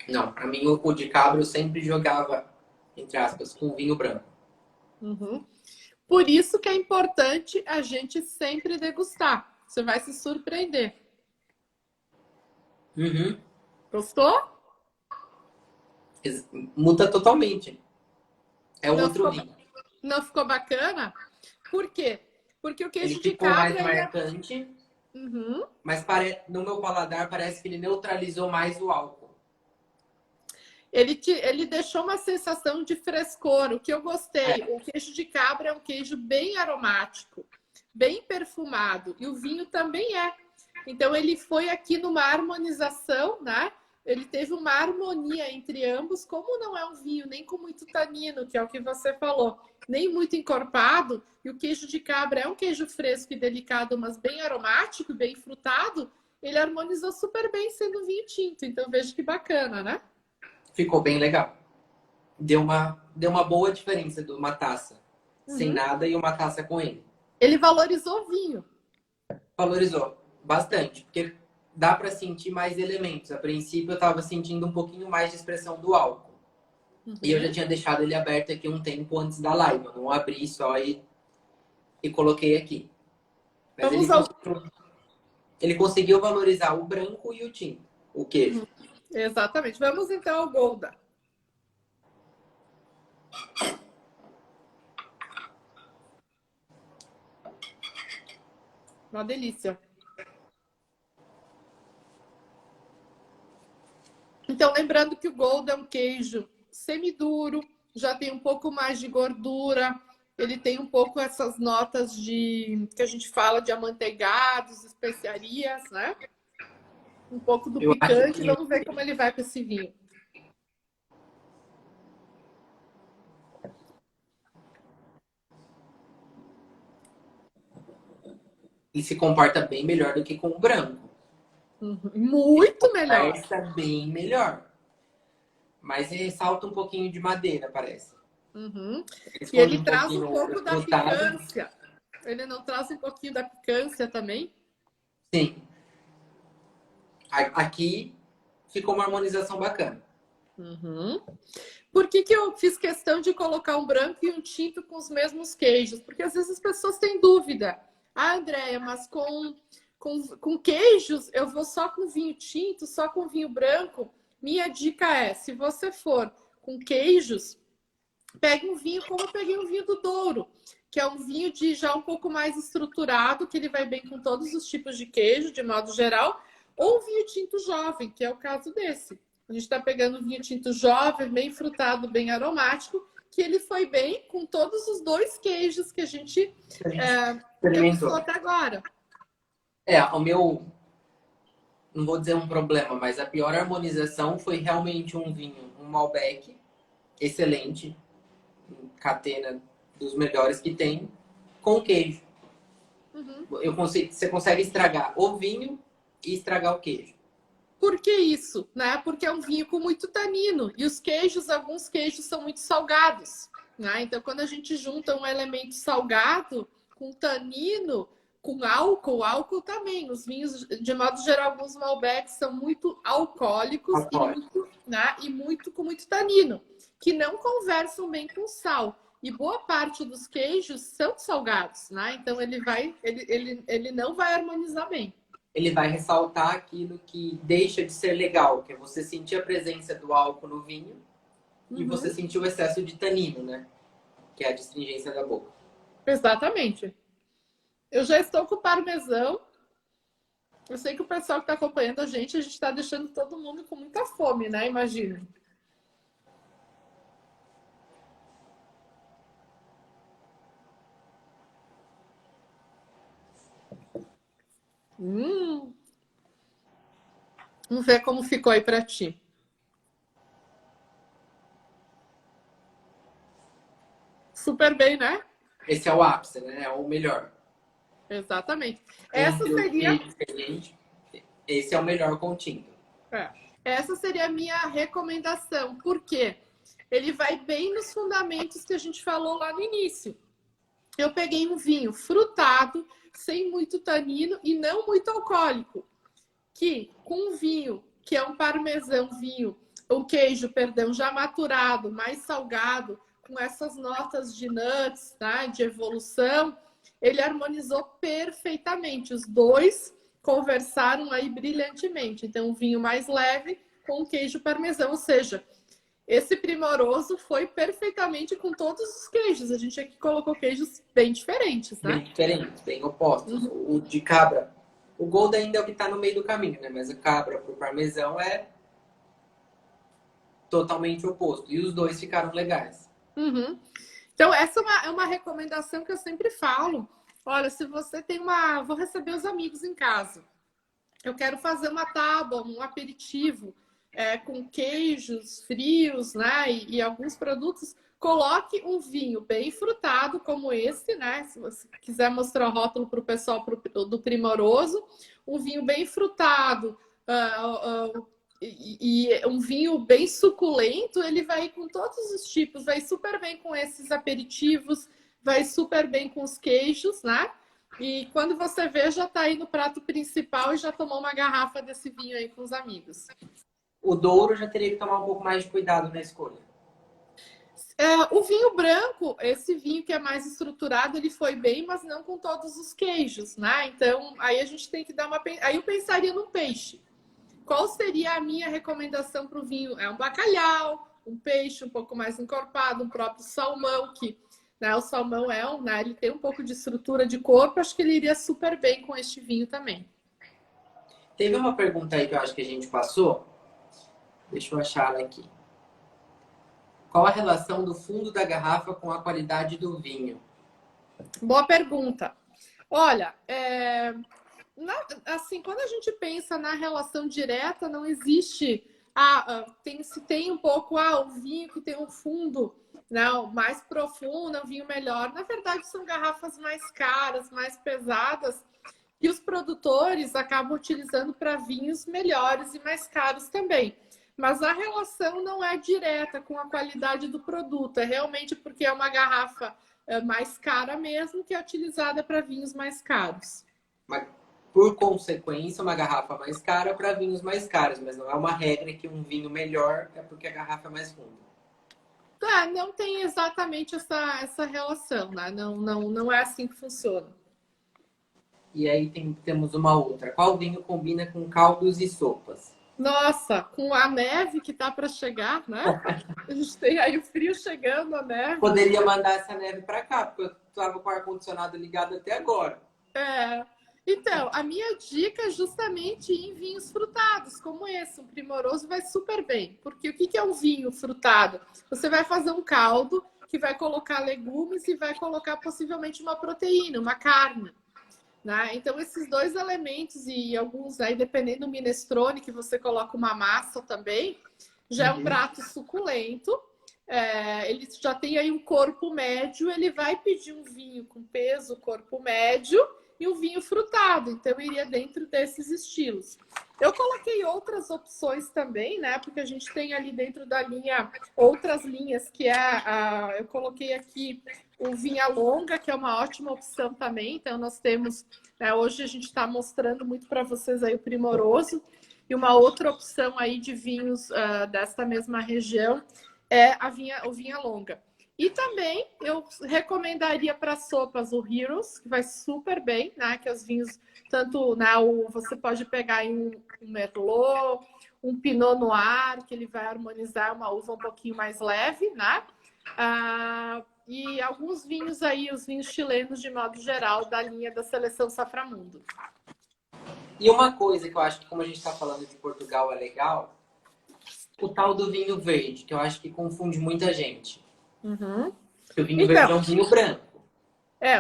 Não, para mim o de cabra eu sempre jogava, entre aspas, com vinho branco. Uhum. Por isso que é importante a gente sempre degustar. Você vai se surpreender. Uhum. Gostou? Muda totalmente. É Não outro ficou, vinho. não ficou bacana? Por quê? Porque o queijo Ele de ficou mais cabra... marcante, Uhum. mas no meu paladar parece que ele neutralizou mais o álcool. Ele deixou uma sensação de frescor, o que eu gostei. O queijo de cabra é um queijo bem aromático, bem perfumado, e o vinho também é. Então, ele foi aqui numa harmonização, né? Ele teve uma harmonia entre ambos, como não é um vinho nem com muito tanino, que é o que você falou, nem muito encorpado, e o queijo de cabra é um queijo fresco e delicado, mas bem aromático, bem frutado, ele harmonizou super bem sendo um vinho tinto. Então, veja que bacana, né? Ficou bem legal. Deu uma boa diferença de uma taça sem nada e uma taça com ele. Ele valorizou o vinho. Valorizou bastante, porque dá para sentir mais elementos. A princípio eu estava sentindo um pouquinho mais de expressão do álcool. E eu já tinha deixado ele aberto aqui um tempo antes da live. Eu não abri só e coloquei aqui. Mas ele conseguiu valorizar o branco e o tinto, o queijo. Exatamente. Vamos então ao Gouda. Uma delícia. Então, lembrando que o Gouda é um queijo semiduro, já tem um pouco mais de gordura, ele tem um pouco essas notas que a gente fala de amanteigados, especiarias, né? Um pouco do Eu acho picante. que Vamos ver como ele vai para esse vinho. ele se comporta bem melhor do que com o branco. Muito melhor. Está bem melhor. Mas ressalta um pouquinho de madeira, parece. E ele traz um pouco da frutado. picância. Ele não traz um pouquinho da picância também? Sim. Aqui ficou uma harmonização bacana. Uhum. Por que eu fiz questão de colocar um branco e um tinto com os mesmos queijos? Porque às vezes as pessoas têm dúvida. Ah, Andréia, mas com queijos eu vou só com vinho tinto, só com vinho branco? Minha dica é, se você for com queijos, pegue um vinho como eu peguei um vinho do Douro, que é um vinho de já um pouco mais estruturado, que ele vai bem com todos os tipos de queijo, de modo geral, ou um vinho tinto jovem, que é o caso desse. A gente está pegando um vinho tinto jovem, bem frutado, bem aromático, que ele foi bem com todos os dois queijos que a gente degustou até agora. O meu, não vou dizer um problema, mas a pior harmonização foi realmente um vinho, um Malbec, excelente, catena dos melhores que tem, com queijo. Uhum. Você consegue estragar o vinho e estragar o queijo. Por que isso? Né? Porque é um vinho com muito tanino. E os queijos, alguns queijos são muito salgados. Né? Então, quando a gente junta um elemento salgado com tanino, com álcool também. Os vinhos, de modo geral, alguns Malbecs são muito alcoólicos e com muito tanino, que não conversam bem com sal. E boa parte dos queijos são salgados, né? Então ele não vai harmonizar bem. Ele vai ressaltar aquilo que deixa de ser legal, que é você sentir a presença do álcool no vinho e você sentir o excesso de tanino, né? Que é a astringência da boca. Exatamente. Eu já estou com o parmesão. Eu sei que o pessoal que está acompanhando a gente está deixando todo mundo com muita fome, né? Imagina. Vamos ver como ficou aí para ti. Super bem, né? Esse é o ápice, né? É o melhor. Exatamente. Essa seria... Esse é o melhor com tinto. Essa seria a minha recomendação. Por quê? Ele vai bem nos fundamentos que a gente falou lá no início. Eu peguei um vinho frutado, sem muito tanino e não muito alcoólico. Que com um vinho, que é um parmesão um queijo, perdão, já maturado, mais salgado, com essas notas de nuts, tá? De evolução, ele harmonizou perfeitamente. Os dois conversaram aí brilhantemente. Então, um vinho mais leve com queijo parmesão, ou seja, esse primoroso foi perfeitamente com todos os queijos. A gente aqui colocou queijos bem diferentes, né? Bem diferentes, bem opostos. O de cabra, o Gold ainda é o que está no meio do caminho, né? Mas a cabra pro parmesão é totalmente oposto. E os dois ficaram legais. Então, essa é uma recomendação que eu sempre falo. Olha, se você tem vou receber os amigos em casa. Eu quero fazer uma tábua, um aperitivo com queijos frios, né? E alguns produtos. Coloque um vinho bem frutado, como esse, né? Se você quiser mostrar o rótulo para o pessoal do Primoroso. Um vinho bem frutado, e um vinho bem suculento, ele vai com todos os tipos, vai super bem com esses aperitivos, vai super bem com os queijos, né? E quando você vê, já tá aí no prato principal e já tomou uma garrafa desse vinho aí com os amigos. O Douro já teria que tomar um pouco mais de cuidado na escolha. O vinho branco, esse vinho que é mais estruturado, ele foi bem, mas não com todos os queijos, né? Então, aí a gente tem que dar uma... Aí eu pensaria num peixe. Qual seria a minha recomendação para o vinho? É um bacalhau, um peixe um pouco mais encorpado, um próprio salmão, que né, o salmão né, ele tem um pouco de estrutura de corpo, acho que ele iria super bem com este vinho também. Teve uma pergunta aí que eu acho que a gente passou. Deixa eu achar ela aqui. Qual a relação do fundo da garrafa com a qualidade do vinho? Boa pergunta. Olha, assim, quando a gente pensa na relação direta, não existe. Se tem um pouco o vinho que tem um fundo mais profundo, é um vinho melhor. Na verdade, são garrafas mais caras, mais pesadas, e os produtores acabam utilizando para vinhos melhores e mais caros também. Mas a relação não é direta com a qualidade do produto, é realmente porque é uma garrafa mais cara mesmo, que é utilizada para vinhos mais caros. Mas, por consequência, uma garrafa mais cara para vinhos mais caros, mas não é uma regra que um vinho melhor é porque a garrafa é mais funda. Não tem exatamente essa relação, né? Não é assim que funciona. E aí temos uma outra. Qual vinho combina com caldos e sopas? Nossa, com a neve que tá para chegar, né? A gente tem aí o frio chegando, a neve. Poderia mandar essa neve para cá, porque eu estava com o ar-condicionado ligado até agora. Então, a minha dica é justamente em vinhos frutados, como esse. Um Primoroso vai super bem. Porque o que é um vinho frutado? Você vai fazer um caldo que vai colocar legumes e vai colocar possivelmente uma proteína, uma carne. Né? Então, esses dois elementos e alguns aí, dependendo do minestrone, que você coloca uma massa também, já é um prato suculento. Ele já tem aí um corpo médio, ele vai pedir um vinho com peso, corpo médio, e um vinho frutado. Então, eu iria dentro desses estilos. Eu coloquei outras opções também, né? Porque a gente tem ali dentro da linha outras linhas, que eu coloquei aqui o Vinha Longa, que é uma ótima opção também. Então, nós temos... hoje a gente está mostrando muito para vocês aí o Primoroso. E uma outra opção aí de vinhos desta mesma região é o Vinha Longa. E também eu recomendaria para sopas o Heroes, que vai super bem, né? Que os vinhos, tanto você pode pegar em um Merlot, um Pinot Noir, que ele vai harmonizar uma uva um pouquinho mais leve, né? E alguns vinhos aí, os vinhos chilenos de modo geral, da linha da seleção Saframundo. E uma coisa que eu acho que, como a gente está falando de Portugal, é legal, o tal do vinho verde, que eu acho que confunde muita gente. Uhum. O vinho verde é um vinho branco.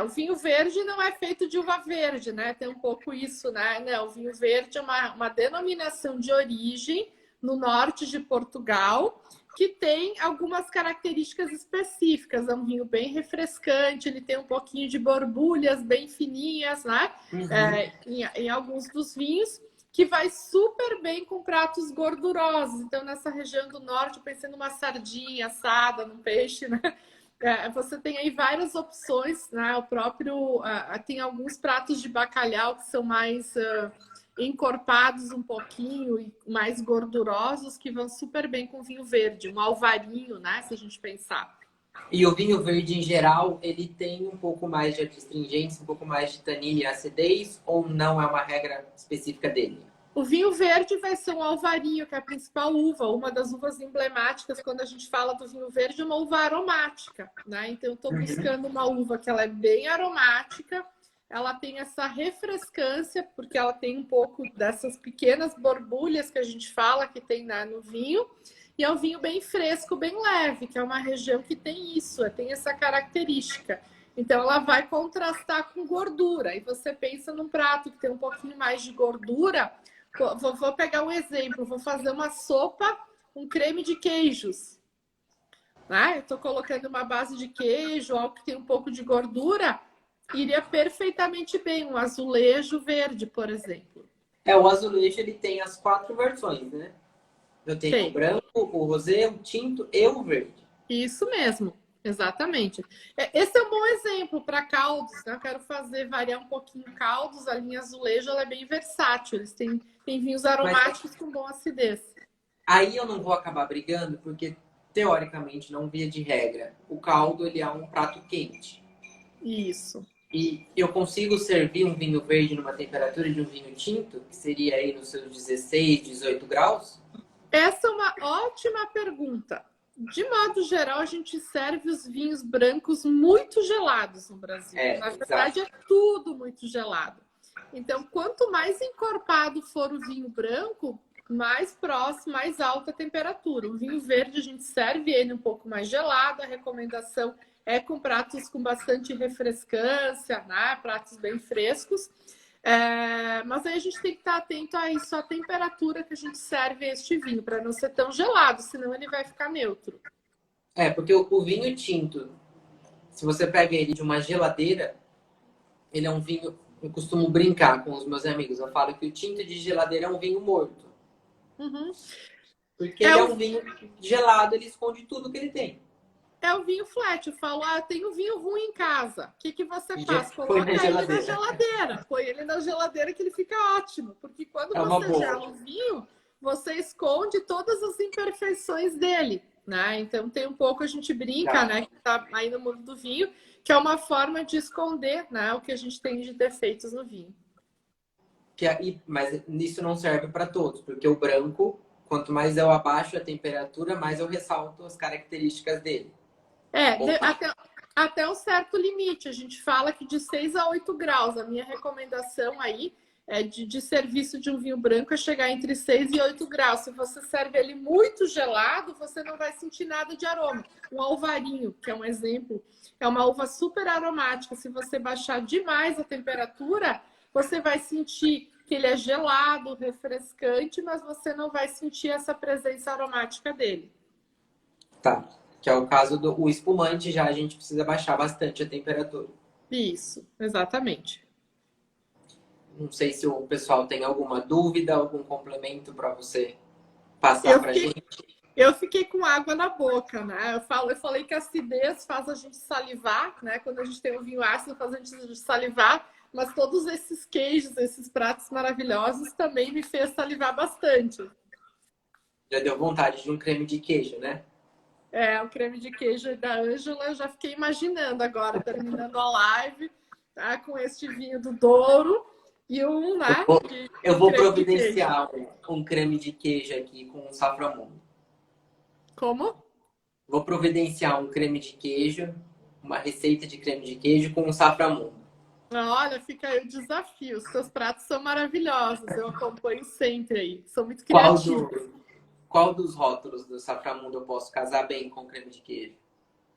O vinho verde não é feito de uva verde, né? Tem um pouco isso, né? Não, o vinho verde é uma denominação de origem no norte de Portugal, que tem algumas características específicas. É um vinho bem refrescante, ele tem um pouquinho de borbulhas bem fininhas, né? Em alguns dos vinhos, que vai super bem com pratos gordurosos. Então, nessa região do norte, pensando numa sardinha assada, num peixe, né? Você tem aí várias opções, né? Tem alguns pratos de bacalhau que são mais encorpados um pouquinho e mais gordurosos, que vão super bem com vinho verde, um alvarinho, né? Se a gente pensar. E o vinho verde, em geral, ele tem um pouco mais de astringência, um pouco mais de tanino e acidez, ou não é uma regra específica dele? O vinho verde vai ser um alvarinho, que é a principal uva, uma das uvas emblemáticas quando a gente fala do vinho verde, é uma uva aromática, né? Então, eu estou buscando uma uva que ela é bem aromática, ela tem essa refrescância, porque ela tem um pouco dessas pequenas borbulhas que a gente fala que tem no vinho, e é um vinho bem fresco, bem leve, que é uma região que tem isso, tem essa característica. Então, ela vai contrastar com gordura. E você pensa num prato que tem um pouquinho mais de gordura. Vou pegar um exemplo. Vou fazer uma sopa, um creme de queijos. Eu estou colocando uma base de queijo, algo que tem um pouco de gordura. Iria perfeitamente bem um azulejo verde, por exemplo. O azulejo, ele tem as 4 versões, né? Eu tenho o branco, o rosé, o tinto e o verde. Isso mesmo, exatamente. Esse é um bom exemplo para caldos, né? Eu quero variar um pouquinho caldos. A linha azulejo ela é bem versátil. Eles têm vinhos aromáticos com boa acidez. Aí eu não vou acabar brigando, porque, teoricamente, não via de regra, o caldo ele é um prato quente. Isso. E eu consigo servir um vinho verde numa temperatura de um vinho tinto, que seria aí nos seus 16, 18 graus? Essa é uma ótima pergunta. De modo geral, a gente serve os vinhos brancos muito gelados no Brasil. Na verdade, é tudo muito gelado. Então, quanto mais encorpado for o vinho branco, mais próximo, mais alta a temperatura. O vinho verde, a gente serve ele um pouco mais gelado. A recomendação é com pratos com bastante refrescância, né? Pratos bem frescos. Mas aí a gente tem que estar atento a isso, a temperatura que a gente serve este vinho, para não ser tão gelado, senão ele vai ficar neutro. Porque o vinho tinto, se você pega ele de uma geladeira, ele é um vinho... Eu costumo brincar com os meus amigos. Eu falo que o tinto de geladeira é um vinho morto. Uhum. Porque ele é um vinho gelado, ele esconde tudo que ele tem. É o vinho flat. Eu falo, eu tenho vinho ruim em casa. O que você Já faz? põe Coloca na ele na geladeira. geladeira. Põe ele na geladeira que ele fica ótimo. Porque quando É uma você boa. gela o vinho, você esconde todas as imperfeições dele, né? Então tem um pouco, a gente brinca, Tá. né? Que tá aí no mundo do vinho, que é uma forma de esconder, né? O que a gente tem de defeitos no vinho. Mas isso não serve para todos, porque o branco, quanto mais eu abaixo a temperatura, mais eu ressalto as características dele. Ou tá. Até um certo limite. A gente fala que de 6 a 8 graus. A minha recomendação aí é de serviço de um vinho branco é chegar entre 6 e 8 graus. Se você serve ele muito gelado, você não vai sentir nada de aroma. Um alvarinho, que é um exemplo, é uma uva super aromática. Se você baixar demais a temperatura, você vai sentir que ele é gelado, refrescante, mas você não vai sentir essa presença aromática dele. Tá. Que é o caso do o espumante, já a gente precisa baixar bastante a temperatura. Isso, exatamente. Não sei se o pessoal tem alguma dúvida, algum complemento para você passar Eu para a fiquei, gente. eu fiquei com água na boca, né? Eu falei que a acidez faz a gente salivar, né? Quando a gente tem um vinho ácido, faz a gente salivar, mas todos esses queijos, esses pratos maravilhosos também me fez salivar bastante. Já deu vontade de um creme de queijo, né? É, o creme de queijo da Ângela, eu já fiquei imaginando agora, terminando a live, tá? Com este vinho do Douro e um, Eu né? vou, eu De vou creme de queijo. providenciar um creme de queijo aqui com um saframundo. Como? Vou providenciar um creme de queijo, uma receita de creme de queijo com um saframundo. Olha, fica aí o desafio. Os seus pratos são maravilhosos. Eu acompanho sempre aí. São muito Qual, criativos. qual dos rótulos do saframundo eu posso casar bem com creme de queijo?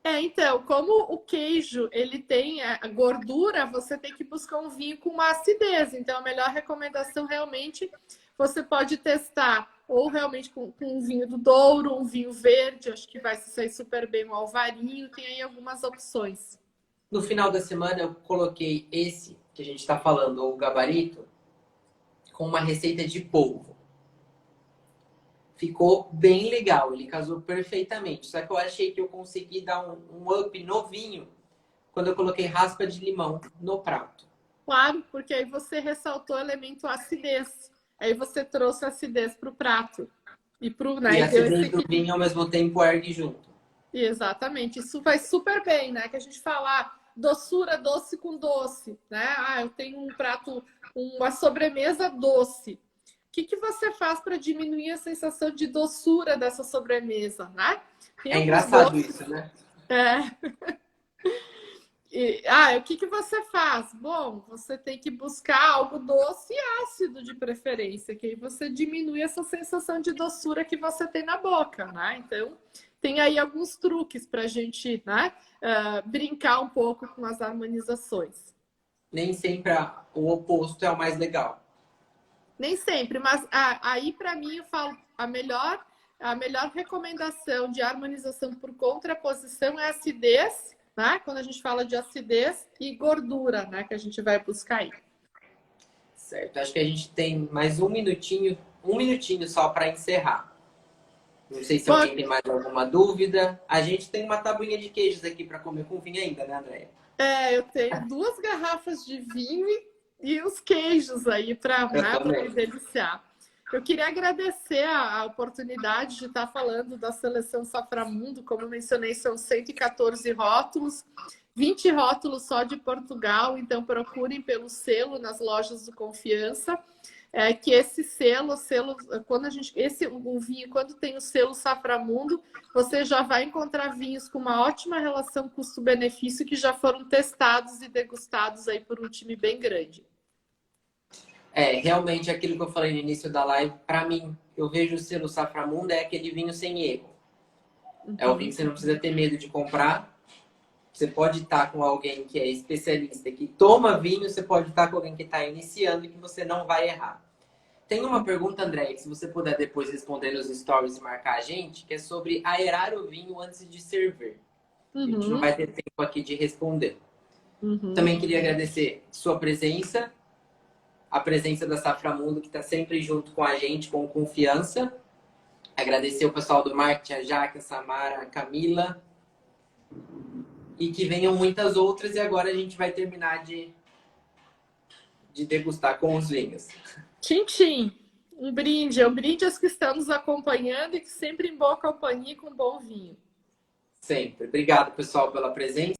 Então, como o queijo ele tem a gordura, você tem que buscar um vinho com uma acidez. Então, a melhor recomendação realmente você pode testar ou realmente com um vinho do Douro, um vinho verde, acho que vai se sair super bem um alvarinho. Tem aí algumas opções. No final da semana eu coloquei esse que a gente está falando, o gabarito, com uma receita de polvo. Ficou bem legal, ele casou perfeitamente. Só que eu achei que eu consegui dar um up no vinho quando eu coloquei raspa de limão no prato. Claro, porque aí você ressaltou o elemento acidez. Aí você trouxe a acidez para o prato. E, E né, e a deu acidez esse do equilíbrio. vinho ao mesmo tempo ergue junto. Exatamente. Isso vai super bem, né? Que a gente fala doçura, doce com doce, né? Eu tenho um prato, uma sobremesa doce. O que você faz para diminuir a sensação de doçura dessa sobremesa, né? Tem É alguns engraçado doces. isso, né? O que você faz? Bom, você tem que buscar algo doce e ácido de preferência, que aí você diminui essa sensação de doçura que você tem na boca, né? Então, tem aí alguns truques para a gente, né, brincar um pouco com as harmonizações. Nem sempre o oposto é o mais legal. Nem sempre, mas aí para mim eu falo a melhor recomendação de harmonização por contraposição é acidez, né? Quando a gente fala de acidez e gordura, né? Que a gente vai buscar aí. Certo, acho que a gente tem mais um minutinho só para encerrar. Não sei se Bom, alguém tem mais alguma dúvida. A gente tem uma tabuinha de queijos aqui para comer com vinho ainda, né, Andréia? eu tenho 2 garrafas de vinho e os queijos aí para me deliciar. Eu queria agradecer a oportunidade de estar falando da seleção Saframundo. Como eu mencionei, são 114 rótulos, 20 rótulos só de Portugal. Então, procurem pelo selo nas lojas do Confiança. Que esse selo, quando o vinho, quando tem o selo Saframundo, você já vai encontrar vinhos com uma ótima relação custo-benefício que já foram testados e degustados aí por um time bem grande. Realmente aquilo que eu falei no início da live, para mim, eu vejo o selo Saframundo é aquele vinho sem erro. É o vinho que você não precisa ter medo de comprar. Você pode estar com alguém que é especialista, que toma vinho, você pode estar com alguém que está iniciando e que você não vai errar. Tem uma pergunta, André, que se você puder depois responder nos stories e marcar a gente, que é sobre aerar o vinho antes de servir. A gente não vai ter tempo aqui de responder. Também queria agradecer sua presença, a presença da Saframundo, que está sempre junto com a gente, com confiança. Agradecer o pessoal do marketing, a Jaque, a Samara, a Camila. e que venham muitas outras. E agora a gente vai terminar de degustar com os vinhos. Tchim, tchim. Um brinde aos que estão nos acompanhando e que sempre em boa companhia e com bom vinho. Sempre. Obrigado, pessoal, pela presença.